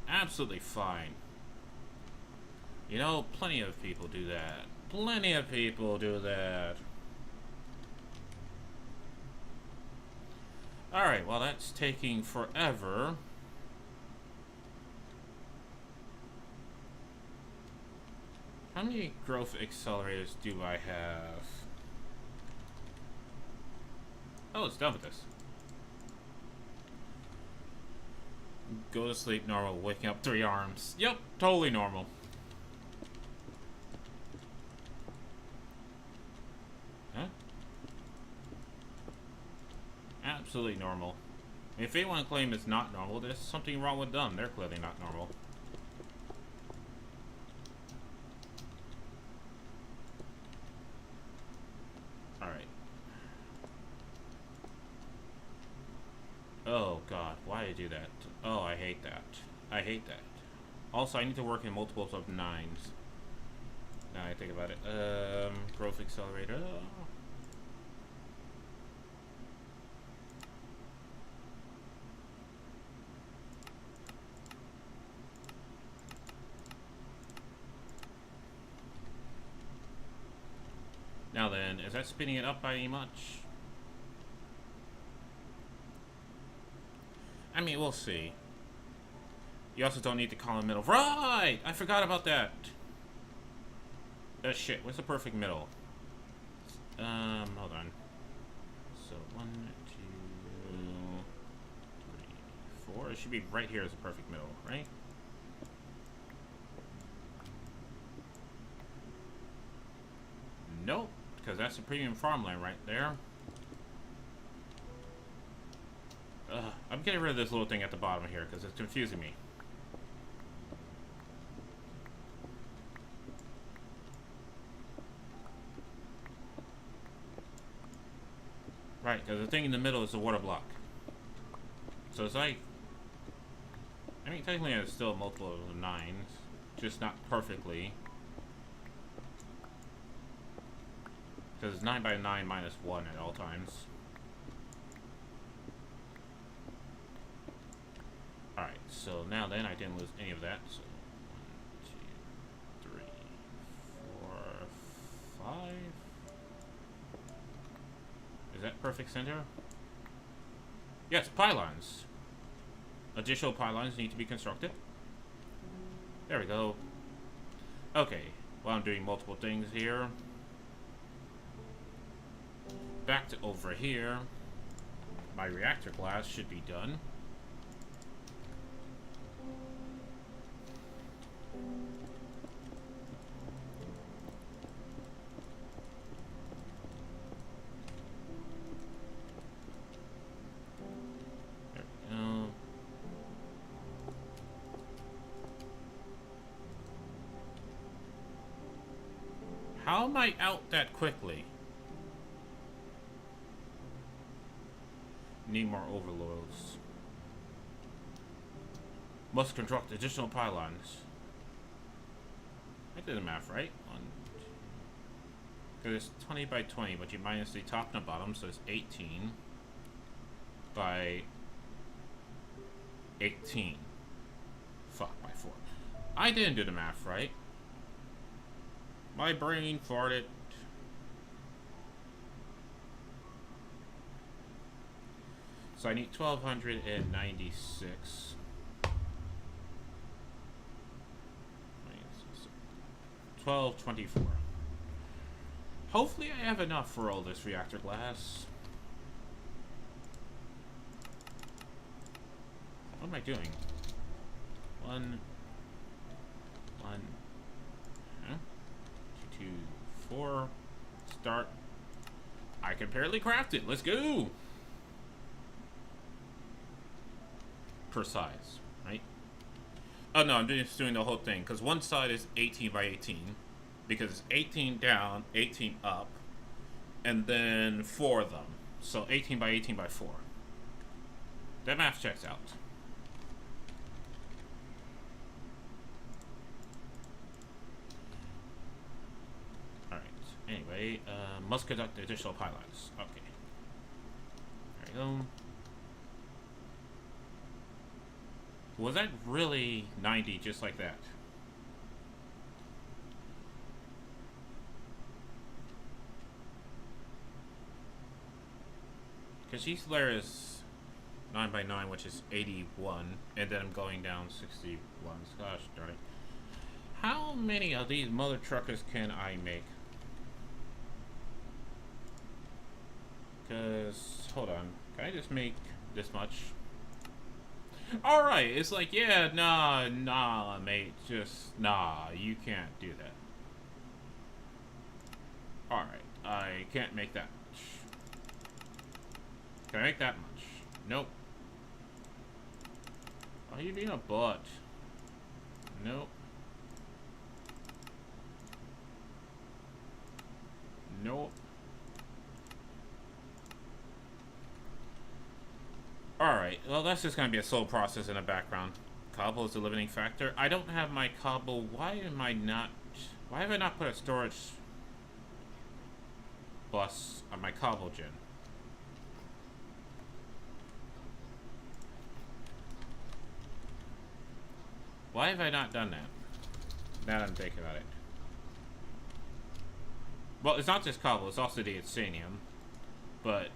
[SPEAKER 1] Absolutely fine. You know, plenty of people do that. Plenty of people do that. Alright, well that's taking forever. How many growth accelerators do I have? Oh, it's done with this. Go to sleep normal, waking up 3 arms. Yep, totally normal. Huh? Absolutely normal. If they want to claim it's not normal, there's something wrong with them. They're clearly not normal. Alright. Oh god, why did I do that? Oh, I hate that. I hate that. Also, I need to work in multiples of 9s. Now I think about it. Growth accelerator. Now then, is that speeding it up by any much? I mean, we'll see. You also don't need the column middle. Right! I forgot about that. Shit, what's the perfect middle? Hold on. So, 1, 2, 3, 4. It should be right here as a perfect middle, right? Nope, because that's a premium farmland right there. I'm getting rid of this little thing at the bottom here because it's confusing me. Right, because the thing in the middle is the water block. So it's like, I mean, technically it's still a multiple of 9s, just not perfectly. Because it's 9 by 9 minus 1 at all times. Alright, so now then I didn't lose any of that. So 1, 2, 3, 4, 5. Is that perfect center? Yes, pylons. Additional pylons need to be constructed. There we go. Okay, well I'm doing multiple things here. Back to over here. My reactor glass should be done. There we go. How am I out that quickly? Need more overloads. Must construct additional pylons. I did the math right. 1, 2. Because it's 20 by 20, but you minus the top and the bottom, so it's 18 by 18. Fuck, by 4. I didn't do the math right. My brain farted. So I need 1296. 1224. Hopefully I have enough for all this reactor glass. What am I doing? One. Huh? 2, 4. Start. I can apparently craft it. Let's go! Per size, right? Oh no, I'm just doing the whole thing, because one side is 18 by 18, because it's 18 down, 18 up, and then 4 of them. So 18 by 18 by 4. That math checks out. Alright, anyway, must conduct additional pilots. Okay. There we go. Was that really 90 just like that? Because each layer is 9 by 9, which is 81, and then I'm going down 61. Gosh darn it. How many of these mother truckers can I make? Because, hold on, can I just make this much? Alright, it's like, yeah, nah, mate, just, nah, you can't do that. Alright, I can't make that much. Can I make that much? Nope. Why are you being a butt? Nope. Nope. Alright, well that's just gonna be a slow process in the background. Cobble is the limiting factor. I don't have my cobble. Why have I not put a storage bus on my cobble gen? Why have I not done that? Now that I'm thinking about it. Well, it's not just cobble, it's also the insanium. But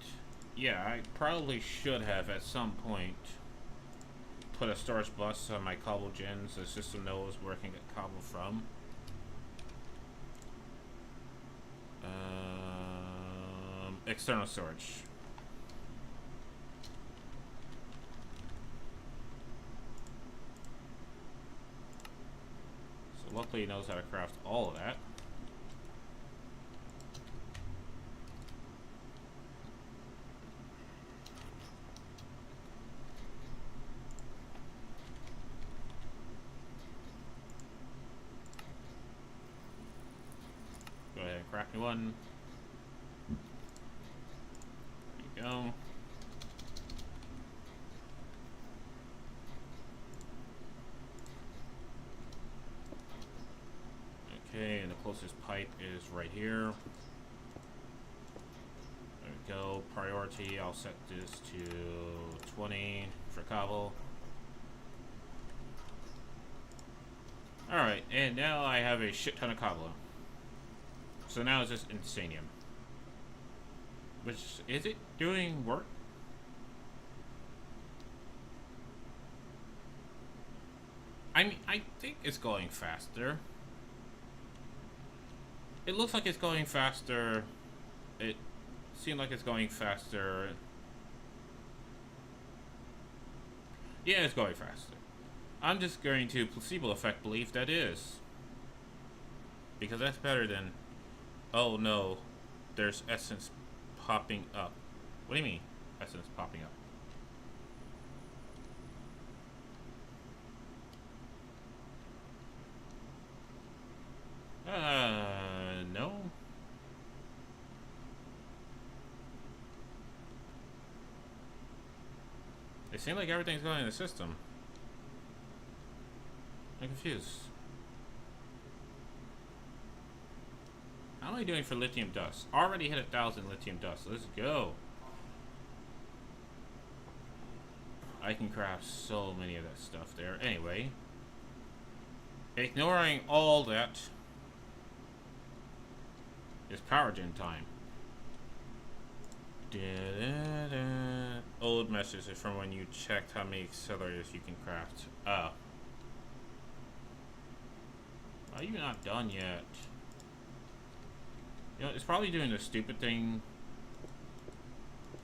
[SPEAKER 1] yeah, I probably should have at some point put a storage bus on my cobble gen so the system knows where I can get cobble from. External storage. So luckily he knows how to craft all of that. Go ahead and craft me one. There you go. Okay, and the closest pipe is right here. There we go. Priority, I'll set this to 20 for cobble. Alright, and now I have a shit ton of cobble. So now it's just insanium. Which, is it doing work? I mean, I think it's going faster. It looks like it's going faster. It seemed like it's going faster. Yeah, it's going faster. I'm just going to placebo effect believe that is. Because that's better than, oh no, there's essence popping up. What do you mean, essence popping up? No. It seems like everything's going in the system. I'm confused. How am I doing for lithium dust? Already hit 1,000 lithium dust. Let's go. I can craft so many of that stuff there. Anyway. Ignoring all that. It's power gen time. Da-da-da. Old message is from when you checked how many accelerators you can craft. Oh. Are you not done yet? You know, it's probably doing the stupid thing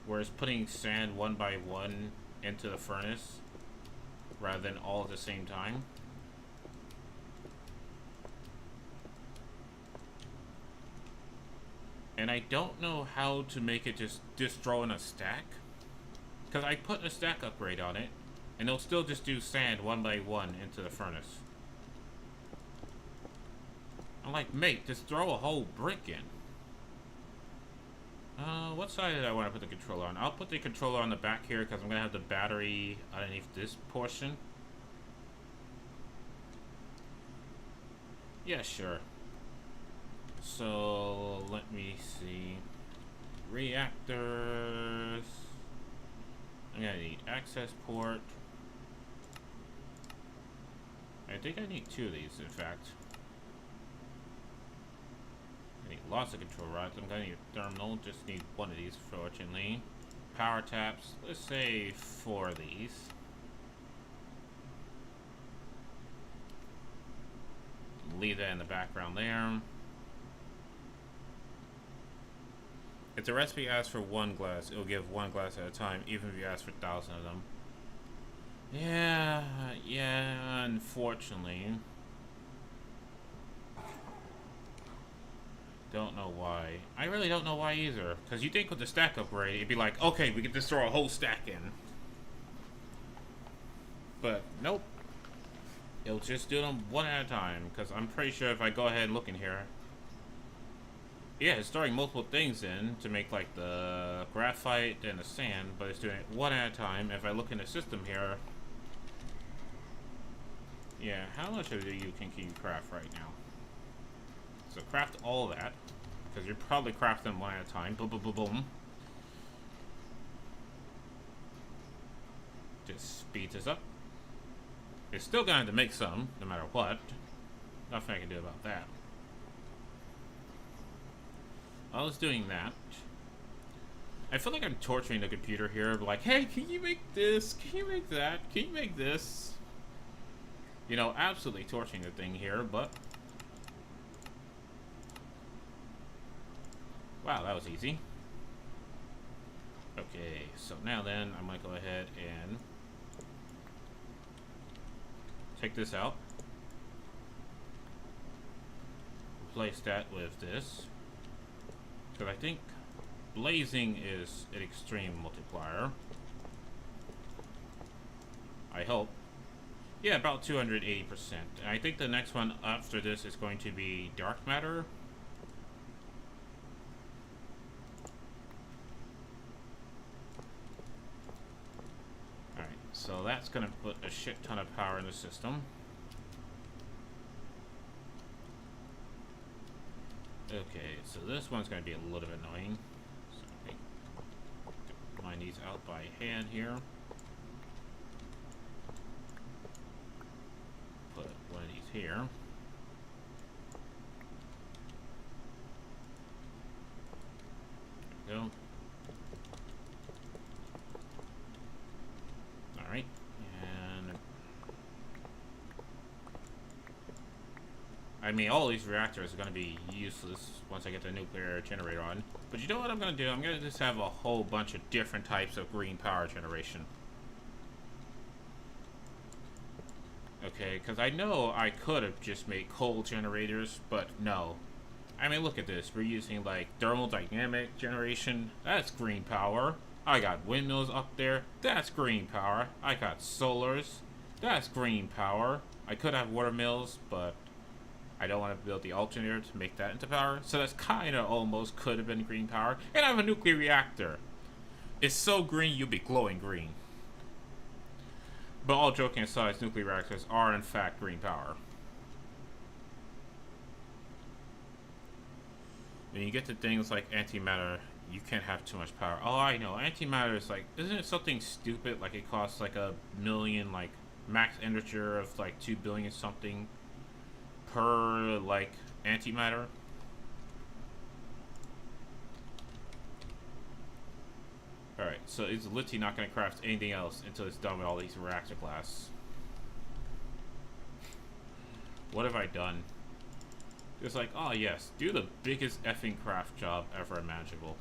[SPEAKER 1] where it's putting sand one by one into the furnace rather than all at the same time. And I don't know how to make it just throw in a stack. Because I put a stack upgrade on it, and it'll still just do sand one by one into the furnace. I'm like, mate, just throw a whole brick in. What side did I want to put the controller on? I'll put the controller on the back here because I'm going to have the battery underneath this portion. Yeah, sure. So, let me see. Reactors. I'm going to need access port. I think I need 2 of these, in fact. I need lots of control rods. I'm gonna need a terminal. Just need 1 of these, fortunately. Power taps. Let's say 4 of these. Leave that in the background there. If the recipe asks for 1 glass, it'll give 1 glass at a time, even if you ask for 1,000 of them. Yeah, unfortunately. Don't know why. I really don't know why either. Because you think with the stack upgrade, it'd be like, okay, we can just throw a whole stack in. But, nope. It'll just do them 1 at a time. Because I'm pretty sure if I go ahead and look in here. Yeah, it's throwing multiple things in to make like the graphite and the sand. But it's doing it 1 at a time. If I look in the system here. Yeah, how much of you can you craft right now? So craft all that, because you're probably crafting them 1 at a time. Boom, boom, boom, boom. Just speed this up. It's still going to make some, no matter what. Nothing I can do about that. I was doing that. I feel like I'm torturing the computer here. Like, hey, can you make this? Can you make that? Can you make this? You know, absolutely torturing the thing here, but... Wow, that was easy. Okay, so now then, I might go ahead and take this out. Replace that with this. Because I think blazing is an extreme multiplier. I hope. Yeah, about 280%. And I think the next one after this is going to be dark matter. So that's going to put a shit ton of power in the system. Okay, so this one's going to be a little bit annoying. So I mine these out by hand here. Put 1 of these here. There we go. Alright, and I mean, all these reactors are going to be useless once I get the nuclear generator on. But you know what I'm going to do? I'm going to just have a whole bunch of different types of green power generation. Okay, because I know I could have just made coal generators, but no. I mean, look at this. We're using like thermodynamic generation. That's green power. I got windmills up there. That's green power. I got solars. That's green power. I could have water mills, but I don't want to build the alternator to make that into power. So that's kind of almost could have been green power. And I have a nuclear reactor. It's so green, you'll be glowing green. But all joking aside, nuclear reactors are in fact green power. When you get to things like antimatter, you can't have too much power. Oh, I know. Antimatter is like, isn't it something stupid? Like it costs like 1 million, like max integer of like 2 billion something per like antimatter. Alright, so it's literally not going to craft anything else until it's done with all these reactor glass. What have I done? It's like, oh yes, do the biggest effing craft job ever imaginable.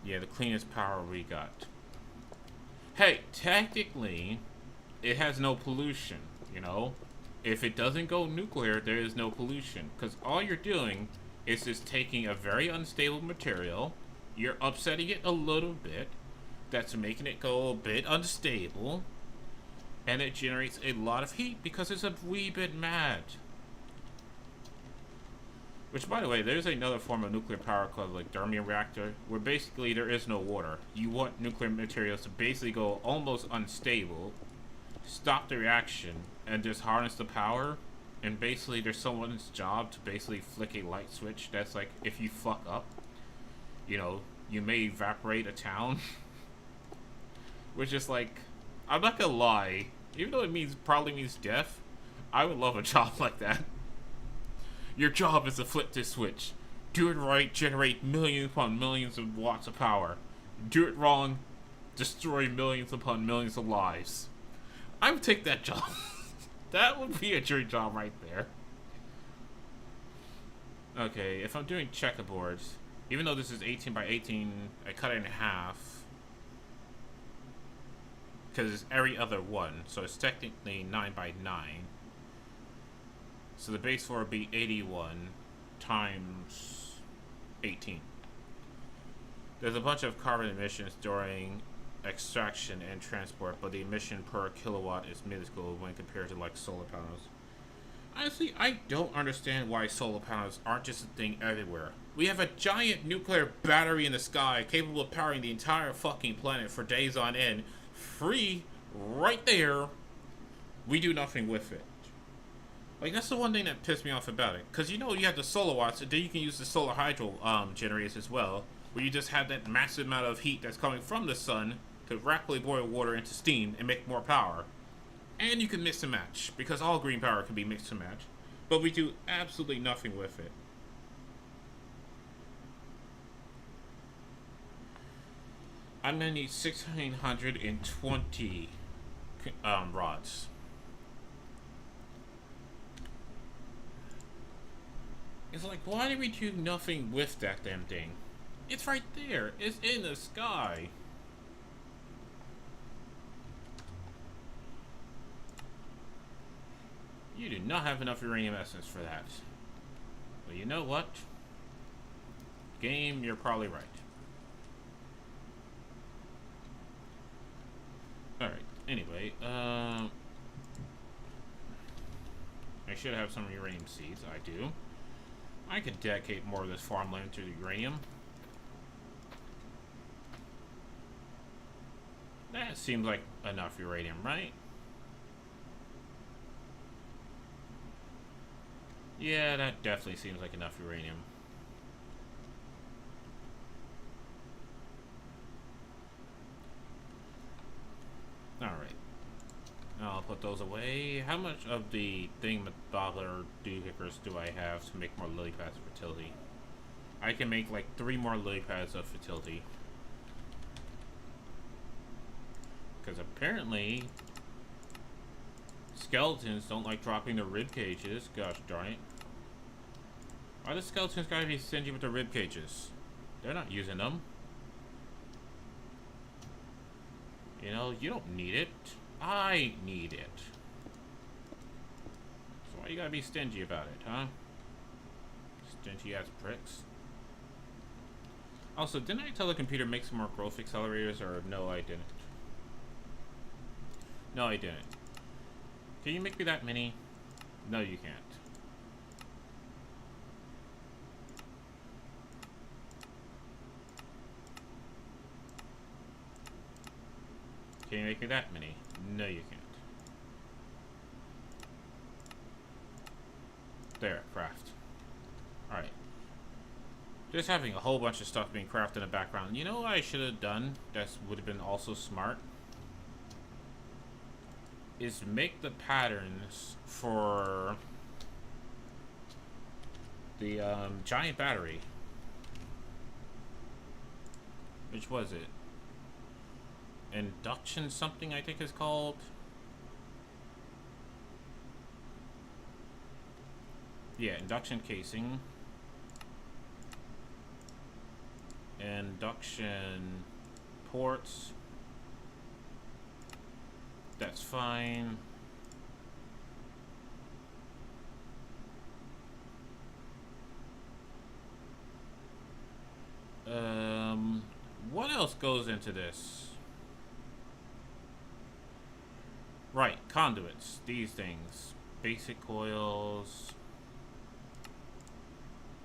[SPEAKER 1] Yeah, the cleanest power we got. Hey, technically, it has no pollution, you know? If it doesn't go nuclear, there is no pollution. Because all you're doing is just taking a very unstable material, you're upsetting it a little bit, that's making it go a bit unstable, and it generates a lot of heat because it's a wee bit mad. Which, by the way, there's another form of nuclear power called like thermal reactor, where basically there is no water. You want nuclear materials to basically go almost unstable, stop the reaction, and just harness the power. And basically there's someone's job to basically flick a light switch that's like, if you fuck up, you know, you may evaporate a town. Which is like, I'm not gonna lie, even though it probably means death, I would love a job like that. Your job is to flip this switch. Do it right, generate millions upon millions of watts of power. Do it wrong, destroy millions upon millions of lives. I would take that job. That would be a dream job right there. Okay, if I'm doing checkerboards, even though this is 18 by 18, I cut it in half. Because it's every other one, so it's technically 9 by 9. So the base floor would be 81 times 18. There's a bunch of carbon emissions during extraction and transport, but the emission per kilowatt is minuscule when compared to like solar panels. Honestly, I don't understand why solar panels aren't just a thing everywhere. We have a giant nuclear battery in the sky capable of powering the entire fucking planet for days on end, free right there. We do nothing with it. Like, that's the one thing that pissed me off about it. Because, you know, you have the solar watts, and then you can use the solar hydro generators as well, where you just have that massive amount of heat that's coming from the sun to rapidly boil water into steam and make more power. And you can mix and match, because all green power can be mixed and matched. But we do absolutely nothing with it. I'm going to need 620 rods. It's like, why did we do nothing with that damn thing? It's right there. It's in the sky. You do not have enough uranium essence for that. But you know what? Game, you're probably right. Alright, anyway, I should have some uranium seeds. I do. I could dedicate more of this farmland to the uranium. That seems like enough uranium, right? Yeah, that definitely seems like enough uranium. Alright. I'll put those away. How much of the thingamabobber doohickers do I have to make more lily pads of fertility? I can make like 3 more lily pads of fertility. Because apparently skeletons don't like dropping their rib cages. Gosh darn it. Why do skeletons gotta be stingy with their rib cages? They're not using them. You know, you don't need it. I need it. So why you gotta be stingy about it, huh? Stingy ass pricks. Also, didn't I tell the computer make some more growth accelerators, or no I didn't? No I didn't. Can you make me that many? No you can't. Can you make me that many? No, you can't. There, craft. Alright. Just having a whole bunch of stuff being crafted in the background. You know what I should have done that would have been also smart? Is make the patterns for The giant battery. Which was it? Induction something, I think it's called. Yeah, induction casing. Induction ports. That's fine. What else goes into this? Right, conduits. These things. Basic coils.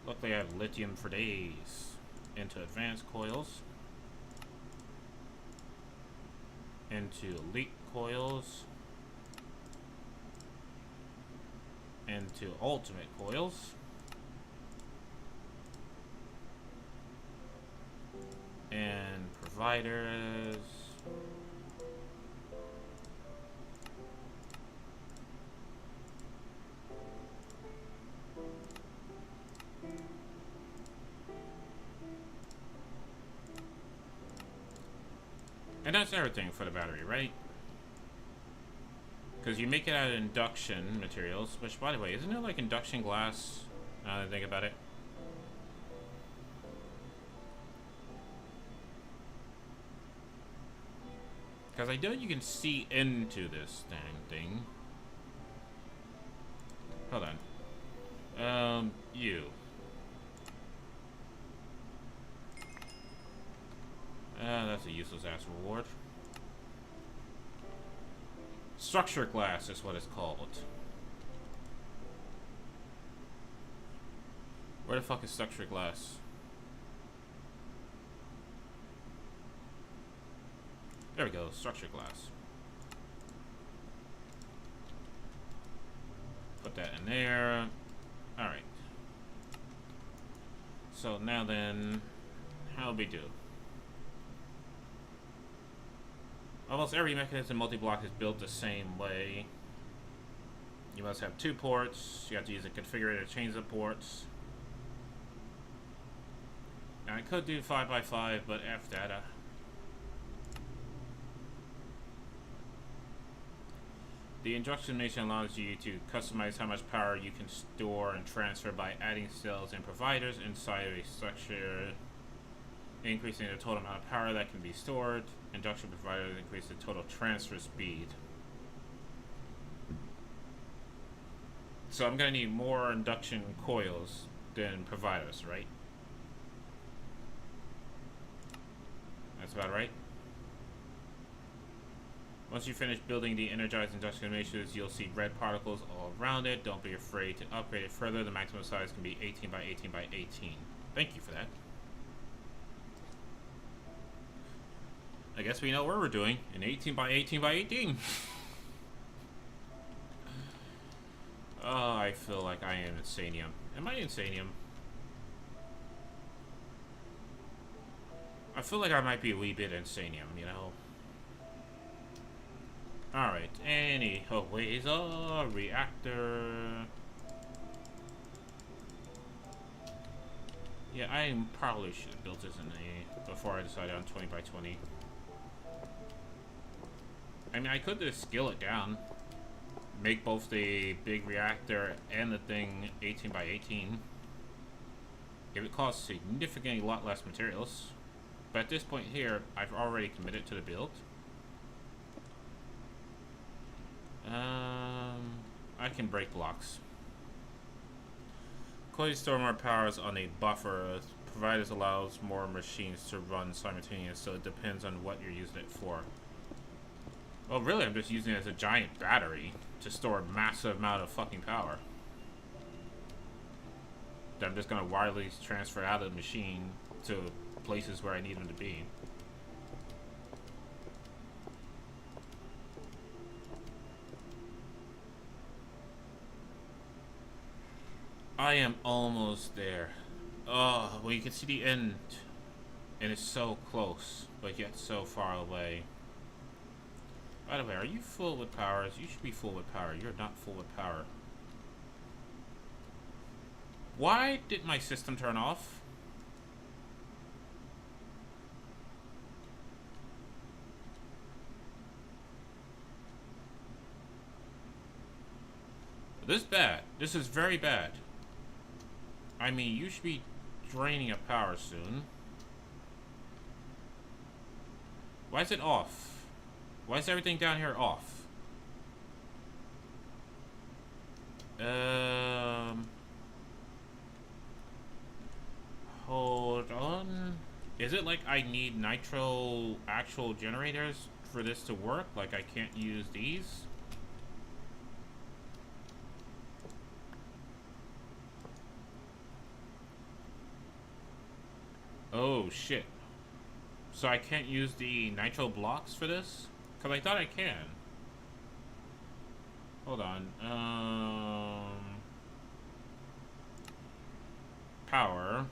[SPEAKER 1] Look, they have lithium for days. Into advanced coils. Into elite coils. Into ultimate coils. And providers. And that's everything for the battery, right? Because you make it out of induction materials, which, by the way, isn't it like induction glass? Now that I think about it. Because I know you can see into this dang thing. Hold on. You. That's a useless ass reward. Structure glass is what it's called. Where the fuck is structure glass? There we go, structure glass. Put that in there. Alright. So now then, how do we do? Almost every mechanism multi-block is built the same way. You must have 2 ports. You have to use a configurator to change the ports. Now I could do 5x5, but F that. The instruction nation allows you to customize how much power you can store and transfer by adding cells and providers inside of a structure, increasing the total amount of power that can be stored. Induction providers increase the total transfer speed. So I'm going to need more induction coils than providers, right? That's about right. Once you finish building the energized induction matrix, you'll see red particles all around it. Don't be afraid to upgrade it further. The maximum size can be 18 by 18 by 18. Thank you for that. I guess we know where we're doing. An 18 by 18 by 18. Oh, I feel like I am insanium. Am I insanium? I feel like I might be a wee bit insanium, you know? Alright, anyways, a reactor. Yeah, I probably should have built this in a before I decided on 20 by 20. I mean, I could just scale it down. Make both the big reactor and the thing 18 by 18. It would cost significantly a lot less materials. But at this point here, I've already committed to the build. I can break blocks. Could store more powers on a buffer. Providers allows more machines to run simultaneously, so it depends on what you're using it for. Well, really, I'm just using it as a giant battery to store a massive amount of fucking power. That I'm just gonna wirelessly transfer out of the machine to places where I need them to be. I am almost there. Oh, well, you can see the end, and it's so close, but yet so far away. By the way, are you full with powers? You should be full with power. You're not full with power. Why did my system turn off? This is bad. This is very bad. I mean, you should be draining of power soon. Why is it off? Why is everything down here off? Hold on. Is it like I need nitro actual generators for this to work? Like I can't use these? Oh shit. So I can't use the nitro blocks for this? Cause I thought I can. Hold on. Power.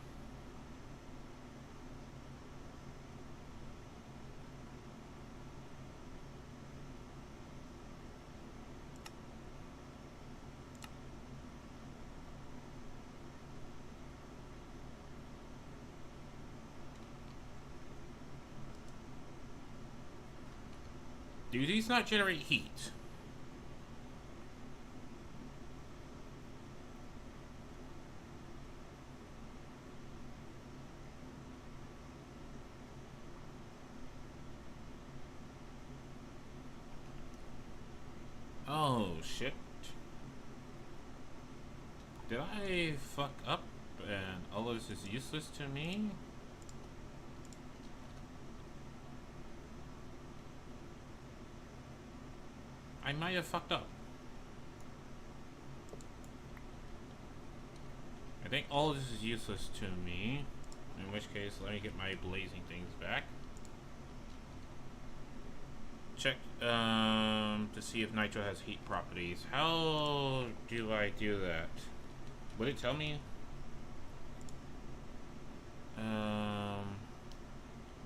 [SPEAKER 1] Do these not generate heat? Oh shit. Did I fuck up and all of this is useless to me? I might have fucked up. I think all of this is useless to me. In which case, let me get my blazing things back. Check to see if nitro has heat properties. How do I do that? Would it tell me?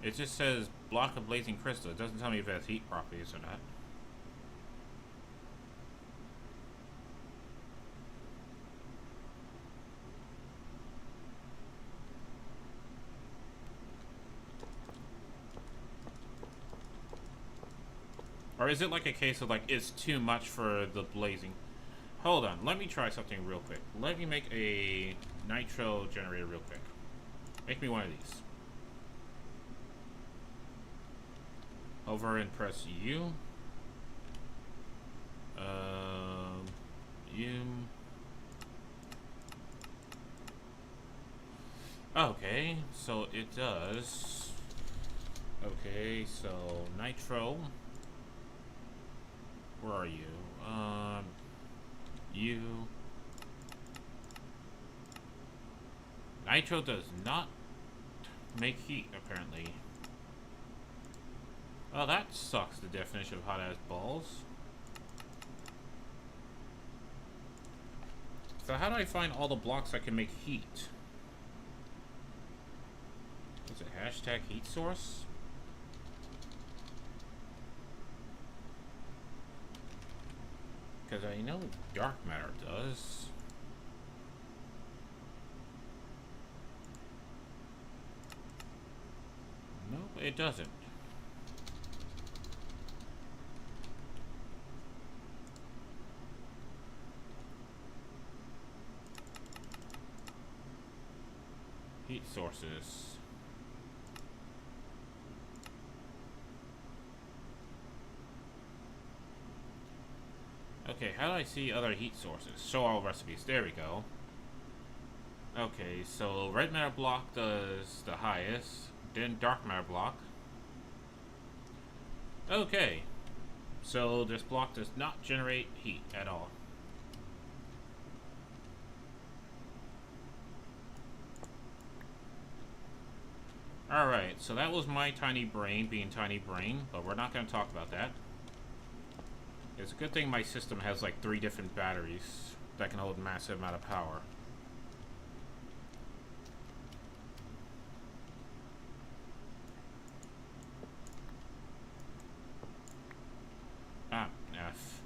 [SPEAKER 1] It just says block of blazing crystal. It doesn't tell me if it has heat properties or not. Or is it like a case of like it's too much for the blazing? Hold on, let me try something real quick. Let me make a nitro generator real quick. Make me one of these. Over and press U. U. Okay, so it does. Okay, so nitro. Where are you? You. Nitro does not make heat, apparently. Oh, that sucks, the definition of hot ass balls. So how do I find all the blocks that can make heat? What's it, hashtag heat source? Because I know dark matter does. No, it doesn't. Heat sources. Okay, how do I see other heat sources? Show all recipes. There we go. Okay, so red matter block does the highest, then dark matter block. Okay, so this block does not generate heat at all. Alright, so that was my tiny brain being tiny brain, but we're not going to talk about that. It's a good thing my system has like 3 different batteries that can hold a massive amount of power. Ah, F.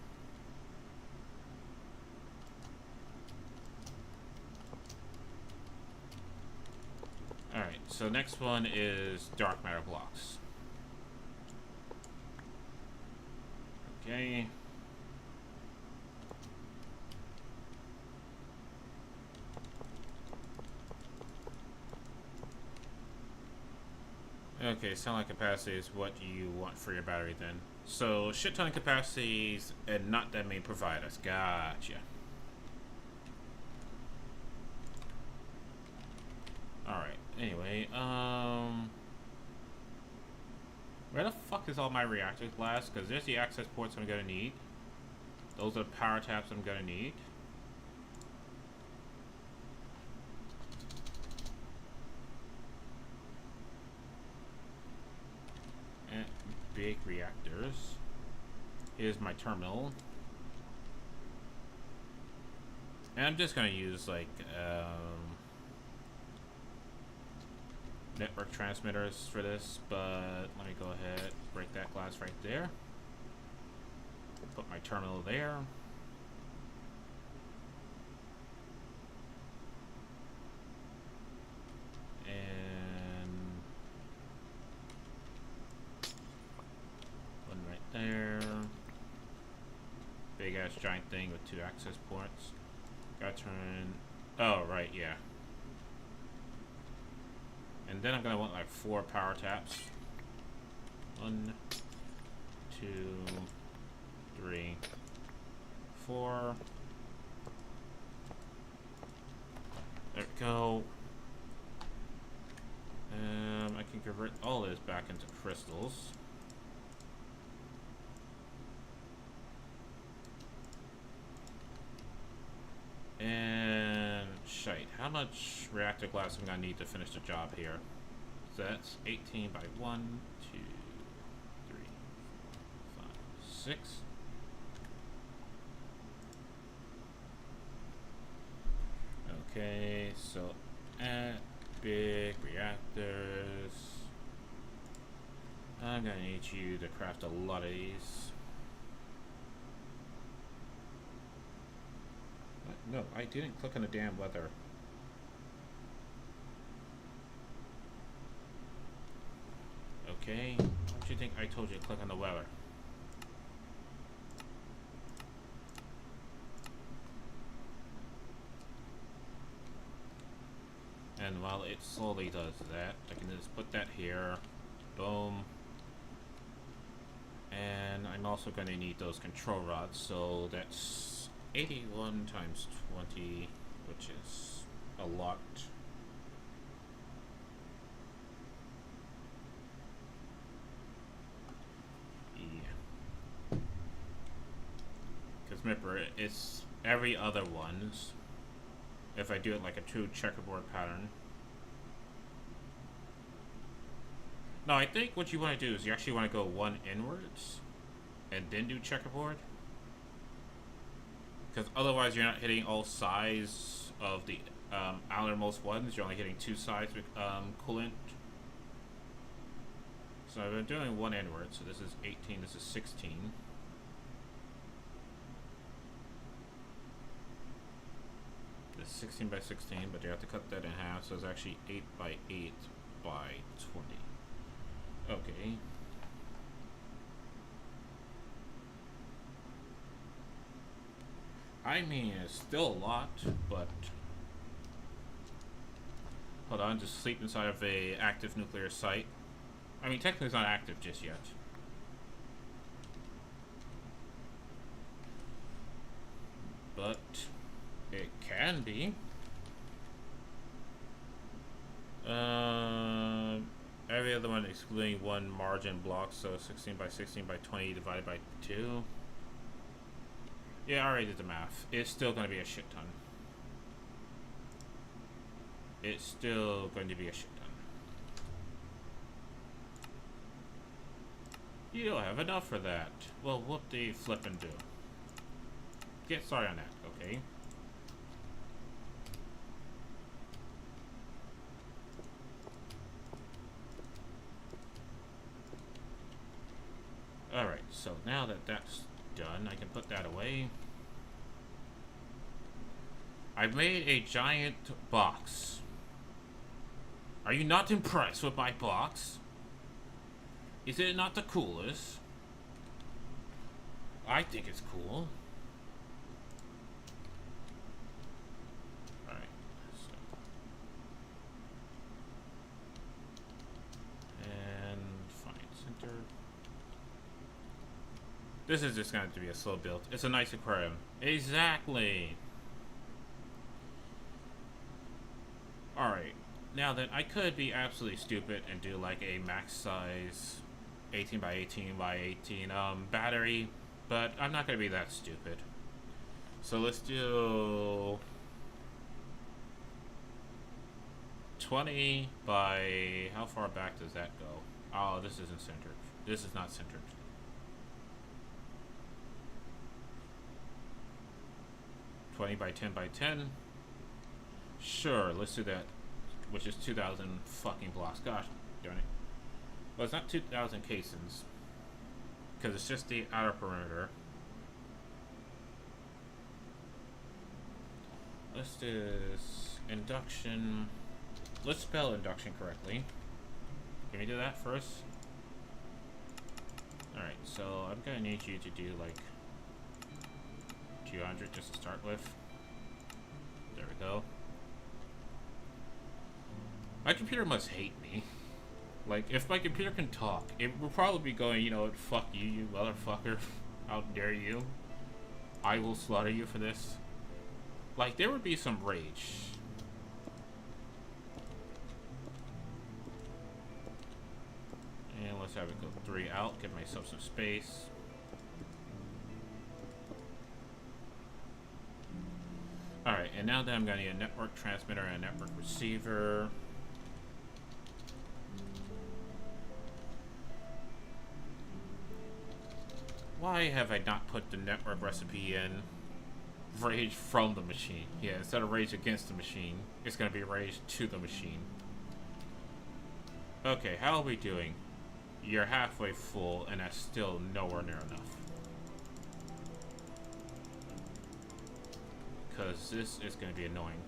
[SPEAKER 1] so next one is dark matter blocks. Okay. Okay, sunlight capacity is what you want for your battery then. So, shit ton of capacities and not that many providers. Gotcha. Alright, anyway, where the fuck is all my reactor glass? Because there's the access ports I'm gonna need. Those are the power taps I'm gonna need. And big reactors. Here's my terminal. And I'm just gonna use like network transmitters for this, but let me go ahead, break that glass right there. Put my terminal there. And one right there. Big ass giant thing with 2 access ports. Gotta turn, oh right, yeah. And then I'm gonna want like 4 power taps. 1, 2, 3, 4. There we go. I can convert all this back into crystals. And shite, how much reactor glass am I gonna need to finish the job here? So that's 18 by 1, 2, 3, 4, 5, 6. Okay, so at big reactors, I'm gonna need you to craft a lot of these. No, I didn't click on the damn weather. Okay, what do you think I told you to click on the weather? And while it slowly does that, I can just put that here. Boom. And I'm also going to need those control rods, so that's 81 times 20, which is a lot. Yeah. Because remember, it's every other ones. If I do it like a true checkerboard pattern. No, I think what you want to do is you actually want to go 1 inwards and then do checkerboard. Because otherwise you're not hitting all sides of the outermost ones. You're only hitting 2 sides with coolant. So I've been doing 1 inward. So this is 18, this is 16. This is 16 by 16, but you have to cut that in half. So it's actually 8 by 8 by 20. Okay. I mean, it's still a lot, but hold on, just sleep inside of a active nuclear site. I mean, technically it's not active just yet. But it can be. Every other one excluding 1 margin block, so 16 by 16 by 20 divided by 2. Yeah, I already did the math. It's still going to be a shit ton. It's still going to be a shit ton. You don't have enough for that. Well, what do you flip and do? Get started on that, okay? Alright, so now that that's done, I can put that away. I've made a giant box. Are you not impressed with my box? Is it not the coolest? I think it's cool. Alright. So. And fine. Center. This is just going to be a slow build. It's a nice aquarium. Exactly. Alright. Now then, I could be absolutely stupid and do like a max size 18 by 18 by 18 battery, but I'm not going to be that stupid. So let's do 20 by, how far back does that go? Oh, this isn't centered. This is not centered. By 10 by 10. Sure, let's do that. Which is 2,000 fucking blocks. Gosh, darn it. Well, it's not 2,000 casings. Because it's just the outer perimeter. Let's do this. Induction. Let's spell induction correctly. Can we do that first? Alright, so I'm gonna need you to do like 200 just to start with. There we go. My computer must hate me. Like, if my computer can talk, it will probably be going, you know, fuck you, you motherfucker. How dare you? I will slaughter you for this. Like, there would be some rage. And let's have it go 3 out, give myself some space. Alright, and now that I'm going to need a network transmitter and a network receiver. Why have I not put the network recipe in? Rage from the machine. Yeah, instead of rage against the machine, it's going to be rage to the machine. Okay, how are we doing? You're halfway full, and that's still nowhere near enough. Because this is going to be annoying.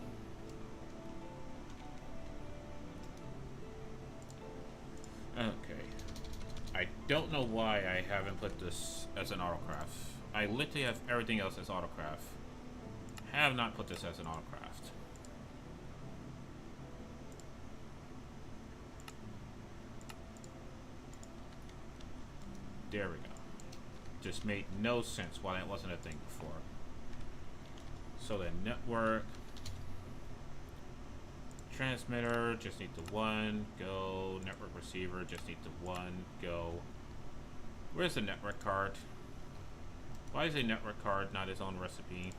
[SPEAKER 1] Okay. I don't know why I haven't put this as an autocraft. I literally have everything else as autocraft. Have not put this as an autocraft. There we go. Just made no sense why that wasn't a thing before. So then network. Transmitter, just need the 1, go. Network receiver, just need the 1, go. Where's the network card? Why is a network card not its own recipe?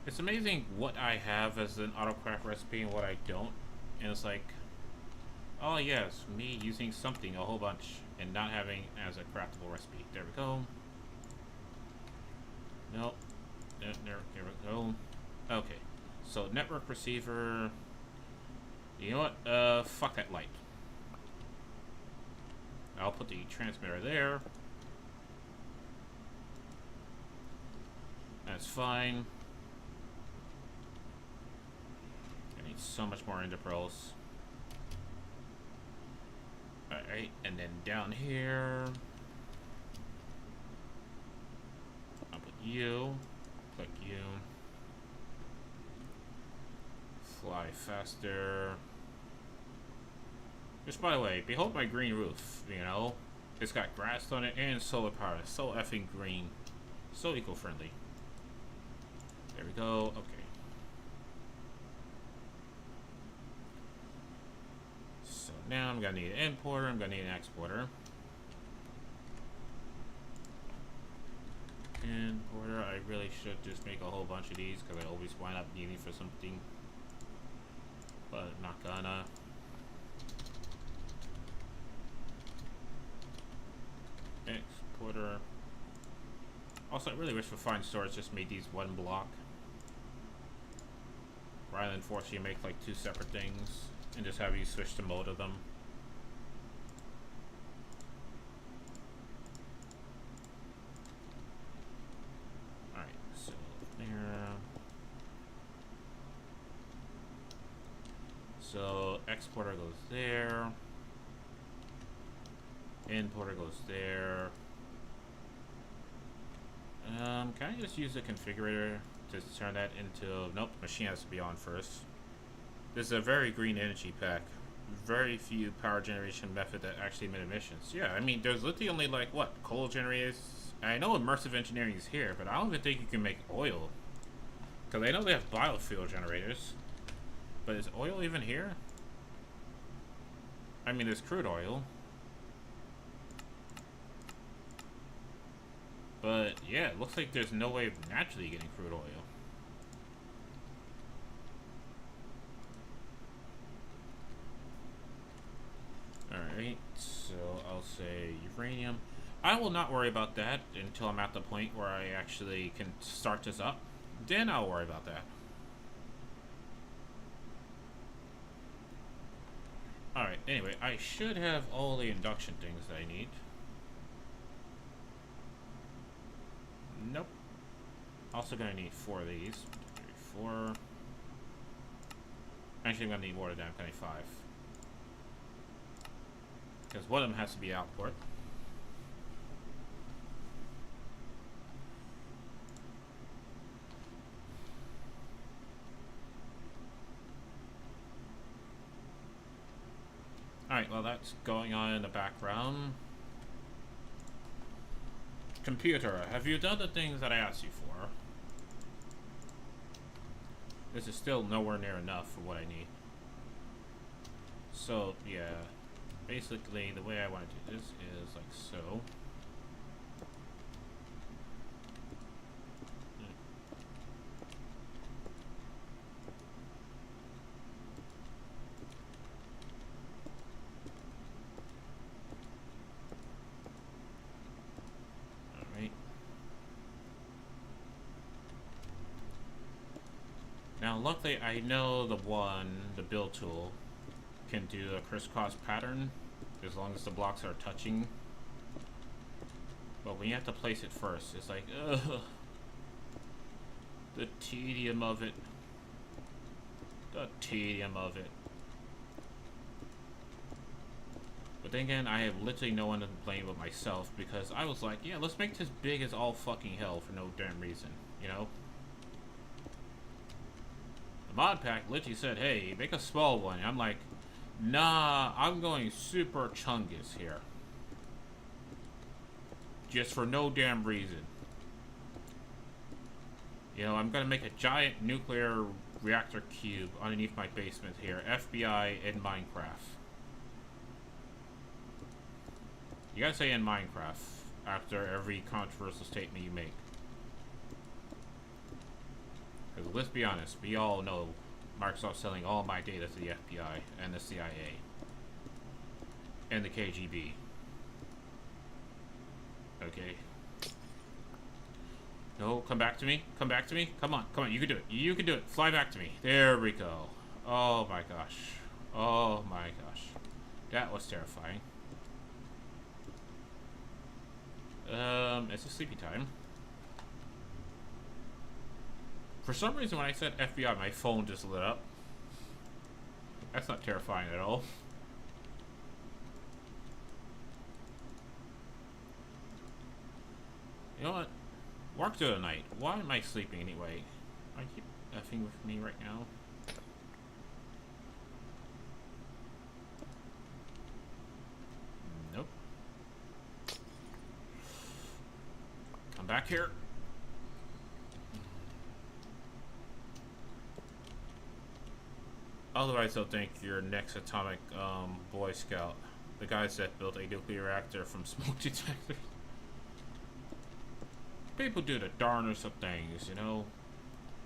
[SPEAKER 1] It's amazing what I have as an autocraft recipe and what I don't. And it's like, oh yes, me using something a whole bunch and not having as a craftable recipe. There we go. Nope. There we go. Okay. So network receiver. You know what? Fuck that light. I'll put the transmitter there. That's fine. I need so much more ender pearls. Alright, and then down here, I'll put you, click you, fly faster. Which, by the way, behold my green roof, you know? It's got grass on it and solar power. So effing green. So eco-friendly. There we go, okay. Now I'm gonna need an importer, I'm gonna need an exporter. Importer, I really should just make a whole bunch of these because I always wind up needing for something. But not gonna. Exporter. Also, I really wish for fine storage just made these 1 block. Rather than force you to make like 2 separate things. And just have you switch the mode of them. So exporter goes there. Importer goes there. Can I just use the configurator to turn that into... Nope, machine has to be on first. This is a very green energy pack. Very few power generation method that actually emit emissions. Yeah, I mean, there's literally only like, what, coal generators? I know immersive engineering is here, but I don't even think you can make oil. Because I know they have biofuel generators. But is oil even here? I mean, there's crude oil. But, yeah, it looks like there's no way of naturally getting crude oil. Alright, so I'll say uranium. I will not worry about that until I'm at the point where I actually can start this up. Then I'll worry about that. Alright, anyway, I should have all the induction things that I need. Nope. Also gonna need 4 of these. 3, 4. Actually, I'm gonna need more than that. I'm gonna need 5. Because one of them has to be output. Alright, well that's going on in the background. Computer, have you done the things that I asked you for? This is still nowhere near enough for what I need. So, yeah. Basically, the way I want to do this is like so. Alright. Now, luckily, I know the build tool can do a crisscross pattern as long as the blocks are touching. But when you have to place it first, it's like, ugh, the tedium of it. The tedium of it. But then again, I have literally no one to blame but myself, because I was like, yeah, let's make this big as all fucking hell for no damn reason, you know? The mod pack literally said, hey, make a small one. And I'm like, nah, I'm going super chungus here. Just for no damn reason. You know, I'm gonna make a giant nuclear reactor cube underneath my basement here. FBI in Minecraft. You gotta say in Minecraft after every controversial statement you make. Because let's be honest, we all know Microsoft's selling all my data to the FBI and the CIA and the KGB. Okay. No, come back to me. Come back to me. Come on. Come on. You can do it. You can do it. Fly back to me. There we go. Oh my gosh. Oh my gosh. That was terrifying. It's a sleepy time. For some reason, when I said FBI, my phone just lit up. That's not terrifying at all. You know what? Work through the night. Why am I sleeping anyway? I keep effing with me right now. Nope. Come back here. Otherwise, they'll think you're next atomic Boy Scout. The guys that built a nuclear reactor from smoke detectors. People do the darnest of things, you know?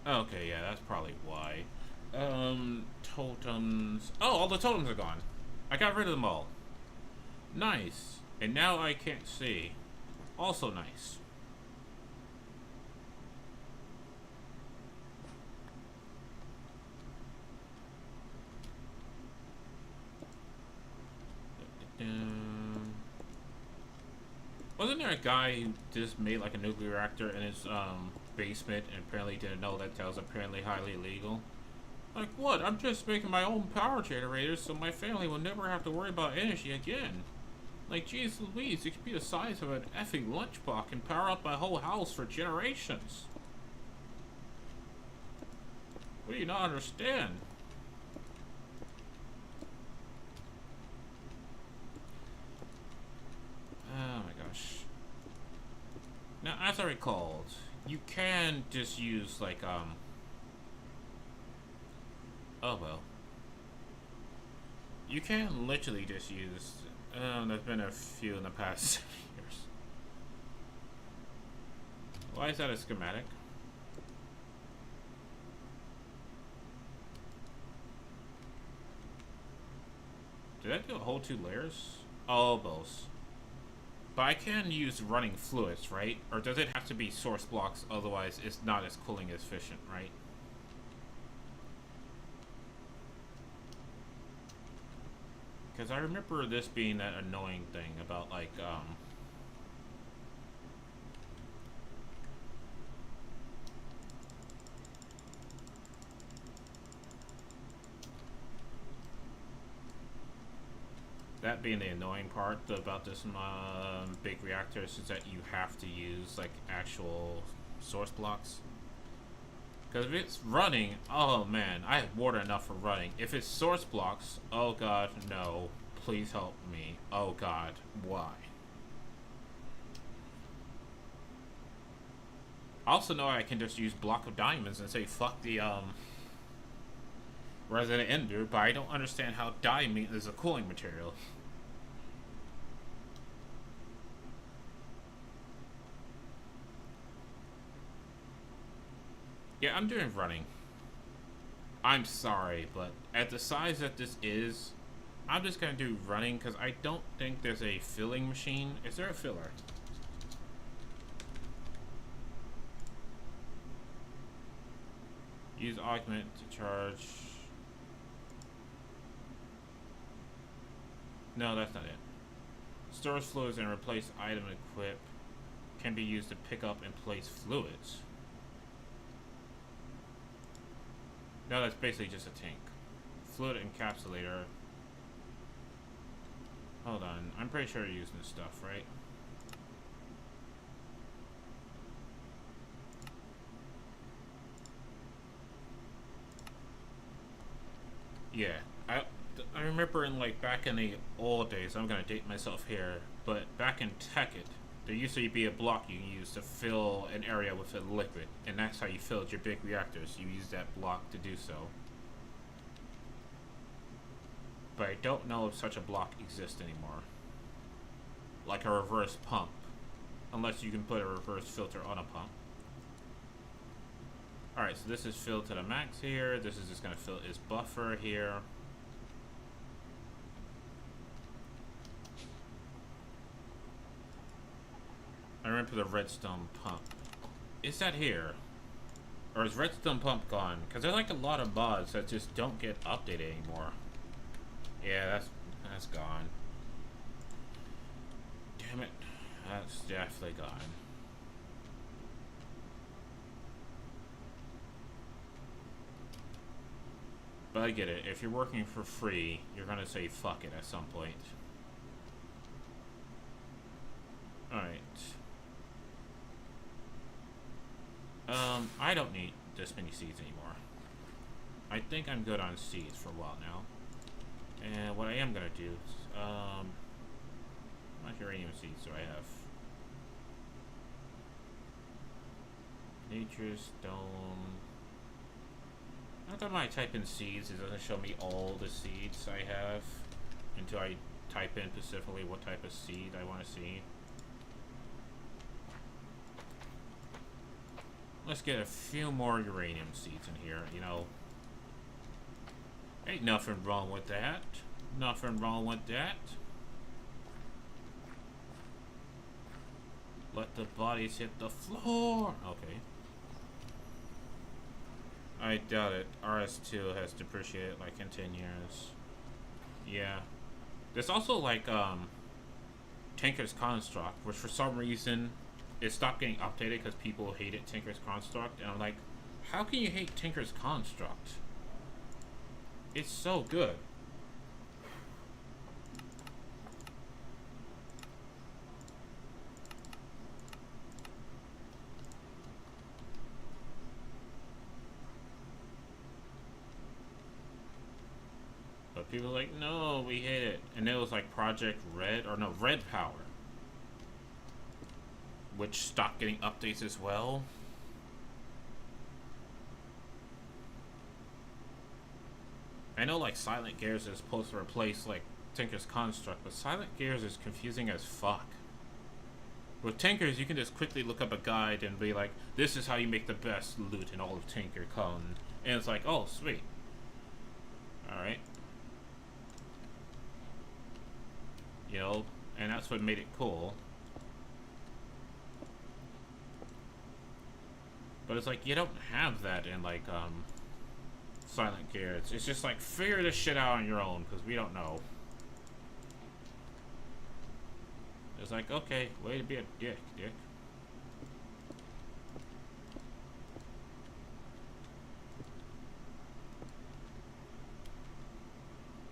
[SPEAKER 1] Okay, yeah, that's probably why. Totems. Oh, all the totems are gone. I got rid of them all. Nice. And now I can't see. Also nice. Wasn't there a guy who just made like a nuclear reactor in his basement and apparently didn't know that was apparently highly illegal? Like what? I'm just making my own power generators so my family will never have to worry about energy again. Like, geez Louise, it could be the size of an effing lunchbox and power up my whole house for generations. What do you not understand? Oh my gosh. Now, as I recalled, you can just use, like, oh well. You can literally just use, there's been a few in the past years. Why is that a schematic? Did that do a whole 2 layers? Oh, both. But I can use running fluids, right? Or does it have to be source blocks, otherwise it's not as cooling efficient, right? Because I remember this being that annoying thing about, like, that being the annoying part about this big reactors is that you have to use, like, actual source blocks. Because if it's running, oh man, I have water enough for running. If it's source blocks, oh god, no. Please help me. Oh god, why? I also know I can just use block of diamonds and say fuck the Resident Ender, but I don't understand how diamond is a cooling material. Yeah, I'm doing running. I'm sorry, but at the size that this is, I'm just gonna do running because I don't think there's a filling machine. Is there a filler? Use augment to charge. No, that's not it. Storage fluids and replace item equip can be used to pick up and place fluids. No, that's basically just a tank. Fluid encapsulator. Hold on, I'm pretty sure you're using this stuff, right? Yeah, I remember in, like, back in the old days, I'm gonna date myself here, but back in Tekkit, there used to be a block you can use to fill an area with a liquid, and that's how you filled your big reactors. You use that block to do so. But I don't know if such a block exists anymore. Like a reverse pump. Unless you can put a reverse filter on a pump. Alright, so this is filled to the max here. This is just going to fill its buffer here. I remember the redstone pump. Is that here? Or is redstone pump gone? Because there's like a lot of mods that just don't get updated anymore. Yeah, that's gone. Damn it. That's definitely gone. But I get it. If you're working for free, you're gonna say fuck it at some point. Alright. I don't need this many seeds anymore. I think I'm good on seeds for a while now. And what I am gonna do is, how much uranium seeds do I have? Nature, stone. How come when I type in seeds, it doesn't show me all the seeds I have until I type in specifically what type of seed I want to see? Let's get a few more uranium seeds in here, you know. Ain't nothing wrong with that. Nothing wrong with that. Let the bodies hit the floor. Okay. I doubt it. RS2 has depreciated like in 10 years. Yeah. There's also like Tinker's Construct, which for some reason it stopped getting updated because people hated Tinker's Construct, and I'm like, how can you hate Tinker's Construct? It's so good. But people are like, no, we hate it. And it was like Project Red, or no, Red Power, which stopped getting updates as well. I know like Silent Gears is supposed to replace like Tinker's Construct, but Silent Gears is confusing as fuck. With Tinkers, you can just quickly look up a guide and be like, this is how you make the best loot in all of Tinker Con. And it's like, oh, sweet. Alright. You know, and that's what made it cool. But it's like, you don't have that in like, Silent Gears. It's just like, figure this shit out on your own, because we don't know. It's like, okay, way to be a dick.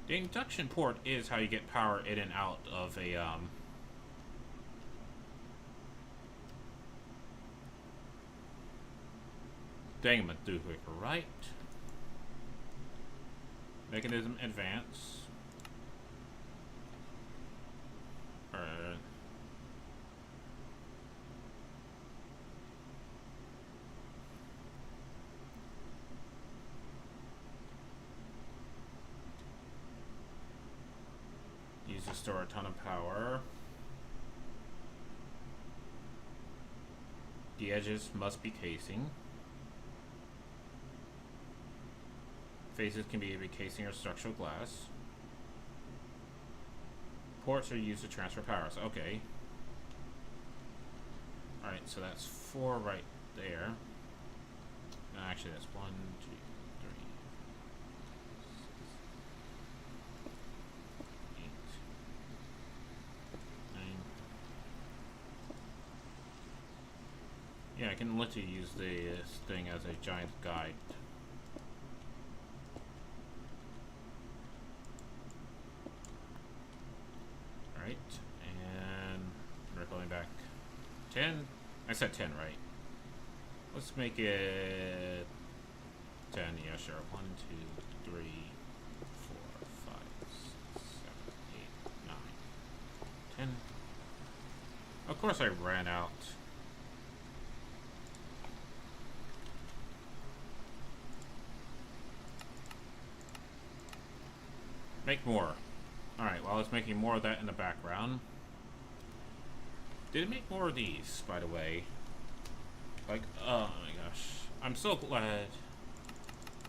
[SPEAKER 1] The induction port is how you get power in and out of a, Thingamajigger, right? Mechanism advance. Use to store a ton of power. The edges must be casing. Faces can be either casing or structural glass. Ports are used to transfer powers. Okay. Alright, so that's 4 right there. No, actually, that's 1, 2, 3, 6, 8, 9. Yeah, I can literally use this thing as a giant guide. Alright, and we're going back 10. I said 10, right? Let's make it 10. Yeah, sure. 1, 2, 3, 4, 5, 6, 7, 8, 9, 10. Of course, I ran out. Make more. Alright, well, it's making more of that in the background. Did it make more of these, by the way? Like, oh my gosh. I'm so glad.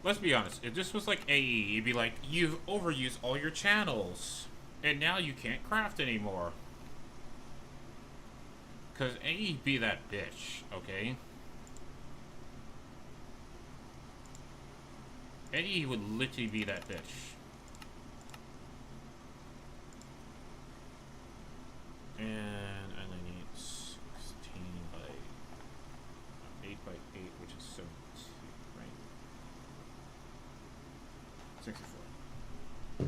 [SPEAKER 1] Let's be honest, if this was like AE, you'd be like, you've overused all your channels. And now you can't craft anymore. Because AE be that bitch, okay? AE would literally be that bitch. And I only need 16 by 8 by 8, which is 72, right? 64.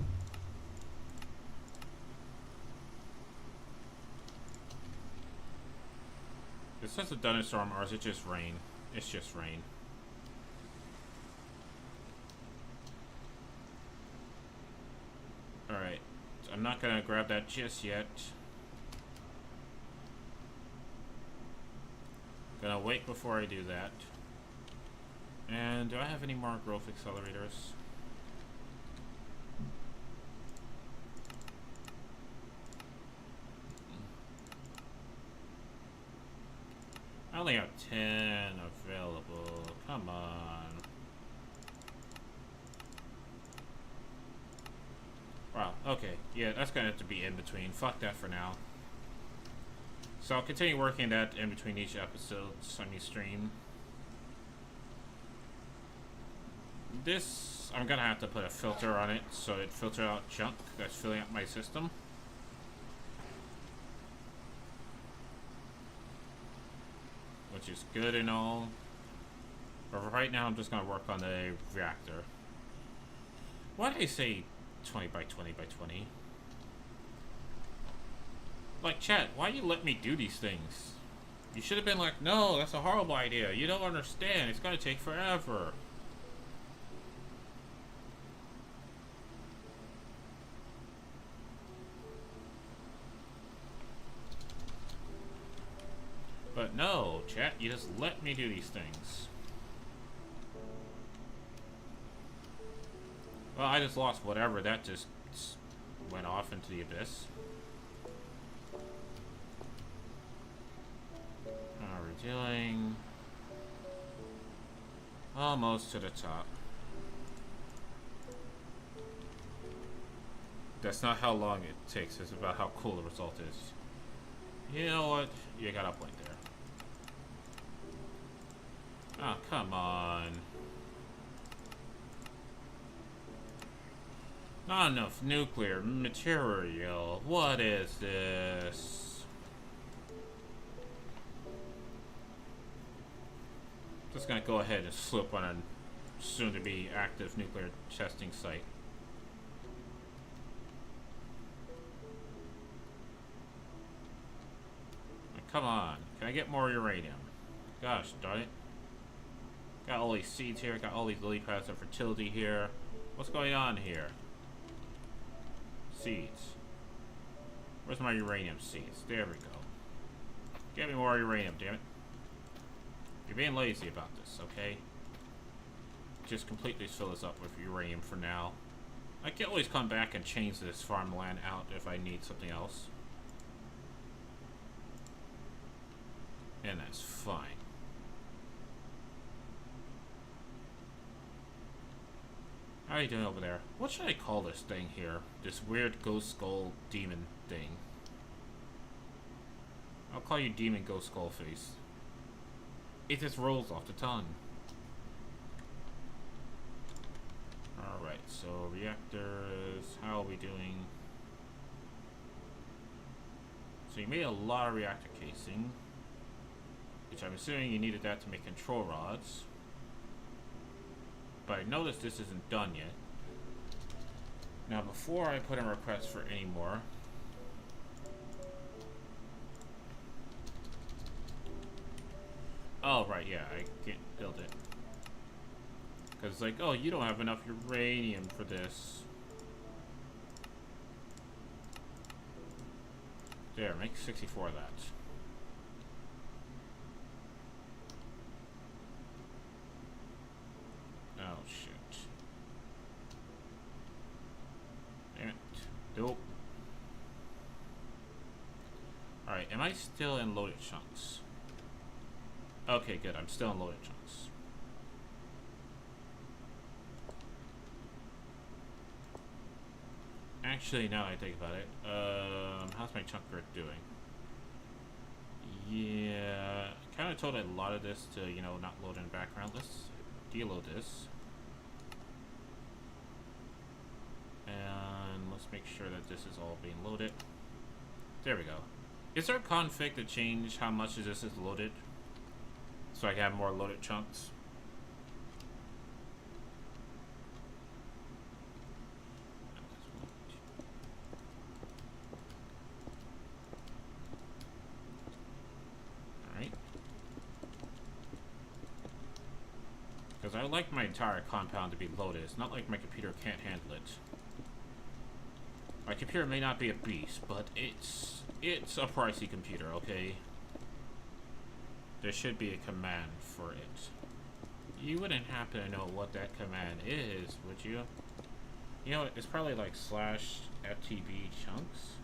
[SPEAKER 1] It says a thunderstorm, or is it just rain? It's just rain. Alright. I'm not gonna grab that just yet. Gonna wait before I do that. And do I have any more growth accelerators? I only have 10 available. Come on. Wow, okay. Yeah, that's gonna have to be in between. Fuck that for now. So I'll continue working that in between each episode on each stream. This, I'm gonna have to put a filter on it so it filters out junk that's filling up my system. Which is good and all. But right now I'm just gonna work on the reactor. Why did I say 20 by 20 by 20? Like, chat, why you let me do these things? You should have been like, no, that's a horrible idea. You don't understand. It's gonna take forever. But no, chat, you just let me do these things. Well, I just lost whatever. That just went off into the abyss. How are we doing? Almost to the top. That's not how long it takes. It's about how cool the result is. You know what? You got a point there. Oh, come on. Not enough nuclear material. What is this? Just gonna go ahead and slip on a soon-to-be active nuclear testing site. Come on. Can I get more uranium? Gosh darn it. Got all these seeds here. Got all these lily pads of fertility here. What's going on here? Seeds. Where's my uranium seeds? There we go. Get me more uranium, damn it. You're being lazy about this, okay? Just completely fill this up with uranium for now. I can always come back and change this farmland out if I need something else. And that's fine. How are you doing over there? What should I call this thing here? This weird ghost skull demon thing. I'll call you Demon Ghost Skull Face. It just rolls off the tongue. Alright, so reactors. How are we doing? So you made a lot of reactor casing, which I'm assuming you needed that to make control rods. But I noticed this isn't done yet. Now before I put in requests for any more, oh right, yeah, I can't build it. Because it's like, oh, you don't have enough uranium for this. There, make 64 of that. Oh shit. Damn it. Nope. Alright, am I still in loaded chunks? Okay, good. I'm still in loaded chunks. Actually, now I think about it, how's my chunk grid doing? Yeah, kind of told a lot of this to, you know, not load in the background. Let's deload this. And let's make sure that this is all being loaded. There we go. Is there a config to change how much of this is loaded? So I can have more loaded chunks? Alright. Because I like my entire compound to be loaded. It's not like my computer can't handle it. My computer may not be a beast, but it's a pricey computer, okay? There should be a command for it. You wouldn't happen to know what that command is, would you? You know, it's probably like /ftb chunks.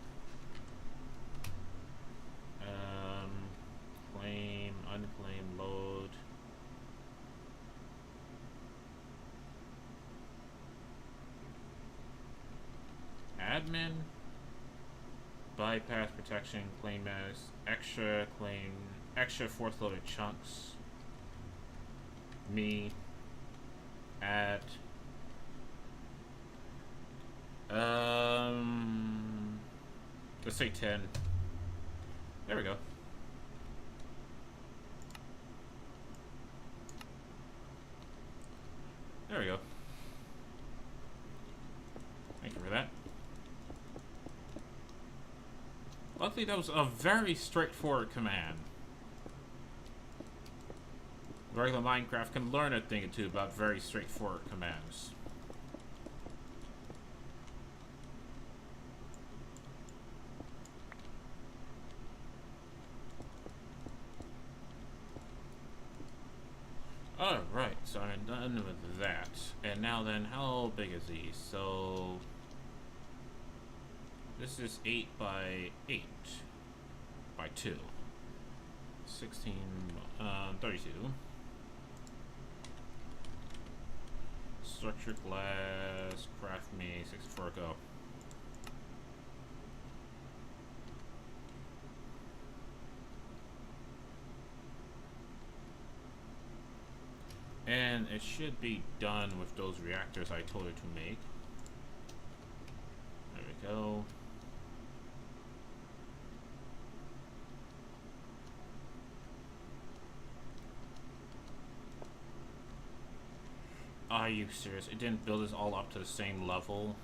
[SPEAKER 1] Claim, unclaim, load. Admin, bypass protection, claim as extra, claim extra fourth loaded chunks. Me, add. Let's say 10. There we go. There we go. Luckily, that was a very straightforward command. Regular Minecraft can learn a thing or two about very straightforward commands. Alright, so I'm done with that. And now then, how big is he? So... this is 8 by 8 by 2. 16, 32. Structured glass, craft me, 64, go. And it should be done with those reactors I told her to make. There we go. Are you serious? It didn't build us all up to the same level?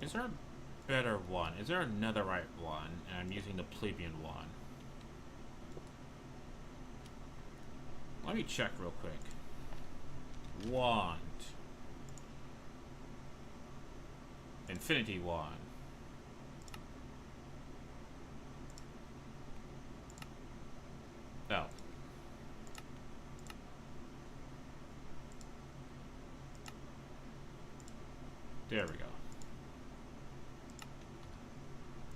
[SPEAKER 1] Is there a better one? Is there another right one? And I'm using the plebeian one. Let me check real quick. Wand. Infinity wand. Oh. There we go.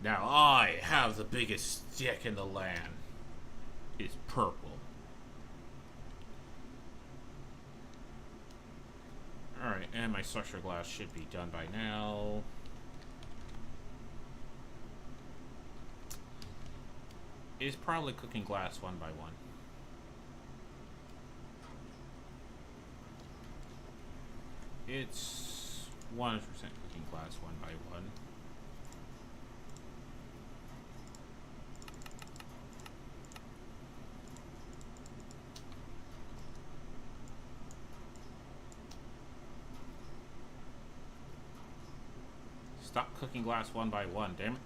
[SPEAKER 1] Now I have the biggest stick in the land. It's purple. Alright, and my structure glass should be done by now. It's probably cooking glass one by one. It's 100% cooking glass one by one. Stop cooking glass one by one, damn it.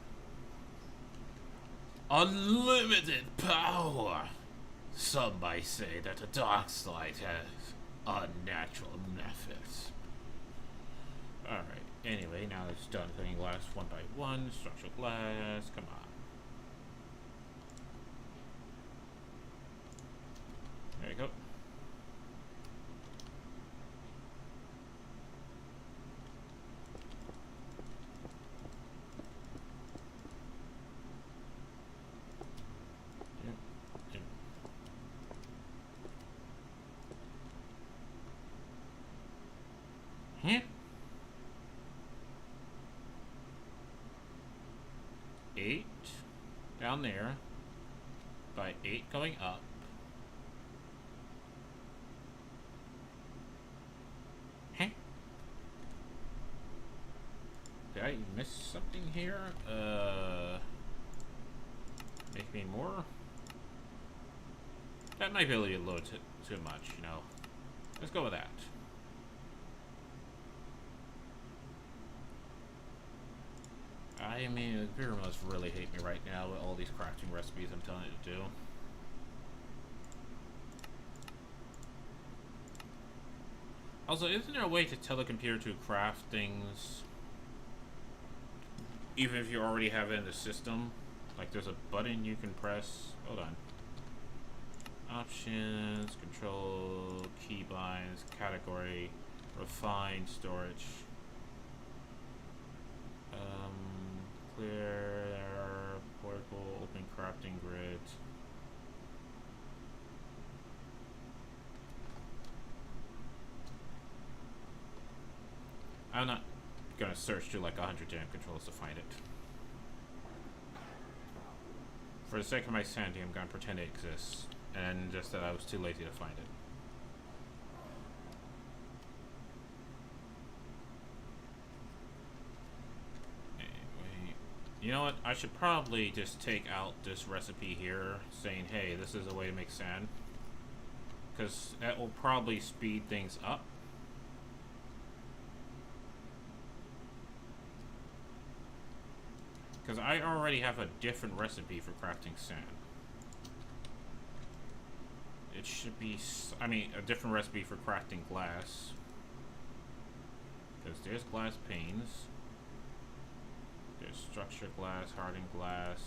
[SPEAKER 1] Unlimited power! Some might say that the dark side has unnatural methods. Alright, anyway, now it's done cooking glass one by one. Structural glass, come on. There you go. Huh? 8 down there by 8 going up. Huh? Did I miss something here? Make me more? That might be a little too much, you know. Let's go with that. I mean, the computer must really hate me right now with all these crafting recipes I'm telling it to do. Also, isn't there a way to tell the computer to craft things even if you already have it in the system? Like there's a button you can press. Hold on. Options, control, keybinds, category, refine, storage. Clear, portable, open crafting grid. I'm not gonna search through like 100 damn controls to find it. For the sake of my sanity, I'm gonna pretend it exists, and just that I was too lazy to find it. You know what? I should probably just take out this recipe here, saying, hey, this is a way to make sand. Because that will probably speed things up. Because I already have a different recipe for crafting sand. It should be, I mean, a different recipe for crafting glass. Because there's glass panes. There's structured glass, hardened glass.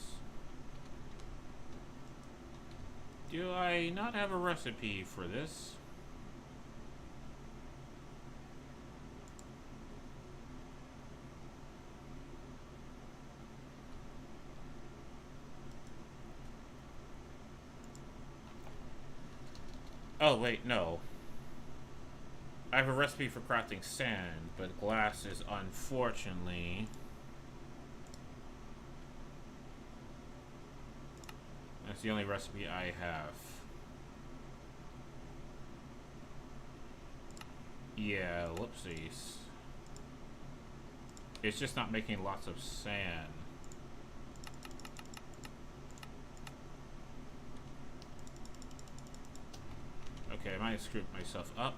[SPEAKER 1] Do I not have a recipe for this? Oh, wait, no. I have a recipe for crafting sand, but glass is unfortunately... That's the only recipe I have. Yeah, whoopsies. It's just not making lots of sand. Okay, I might have screwed myself up.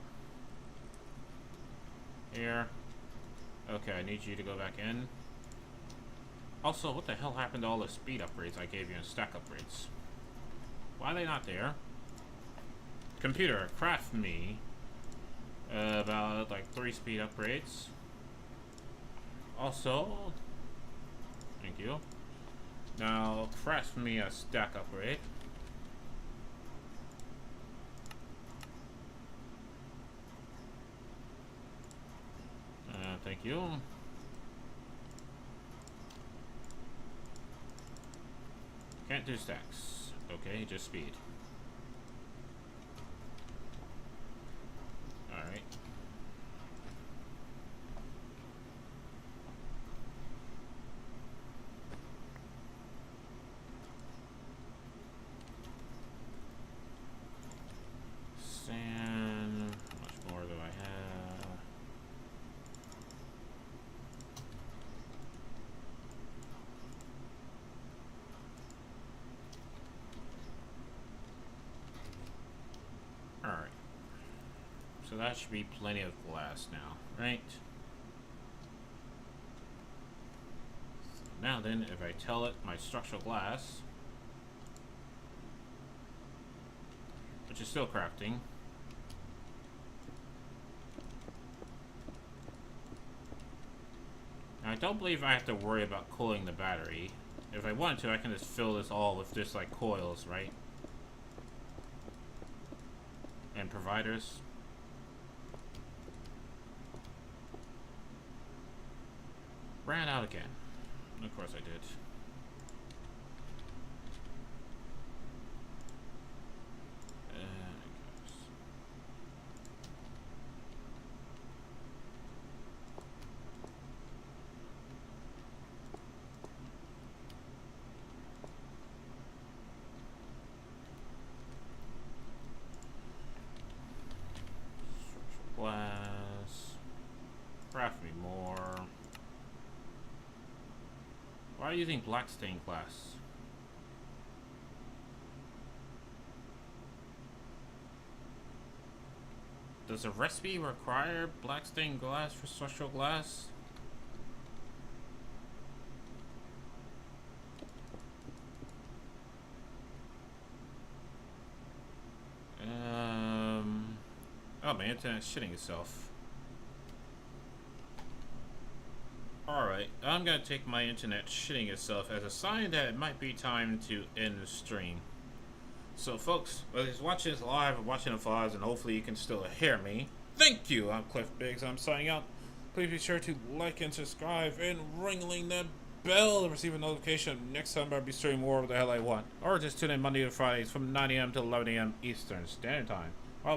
[SPEAKER 1] Here. Okay, I need you to go back in. Also, what the hell happened to all the speed upgrades I gave you and stack upgrades? Why are they not there? Computer, craft me about like 3 speed upgrades. Also, thank you. Now, craft me a stack upgrade. Thank you. Can't do stacks. Okay, just speed. Alright. Sand. How much more do I have? Alright. So that should be plenty of glass now, right? So now then, if I tell it my structural glass, which is still crafting, now, I don't believe I have to worry about cooling the battery. If I wanted to, I can just fill this all with just like coils, right? And providers. Ran out again. Of course I did. Glass. Craft me more. Why are you using black stained glass? Does a recipe require black stained glass for structural glass? Oh, my internet's shitting itself. Alright, I'm gonna take my internet shitting itself as a sign that it might be time to end the stream. So folks, whether you're watching this live or watching the files, and hopefully you can still hear me, thank you! I'm Cliff Biggs, I'm signing out. Please be sure to like and subscribe and ringling that bell to receive a notification next time I'll be streaming more of the hell I want. Or just tune in Monday to Fridays from 9 AM to 11 AM Eastern Standard Time.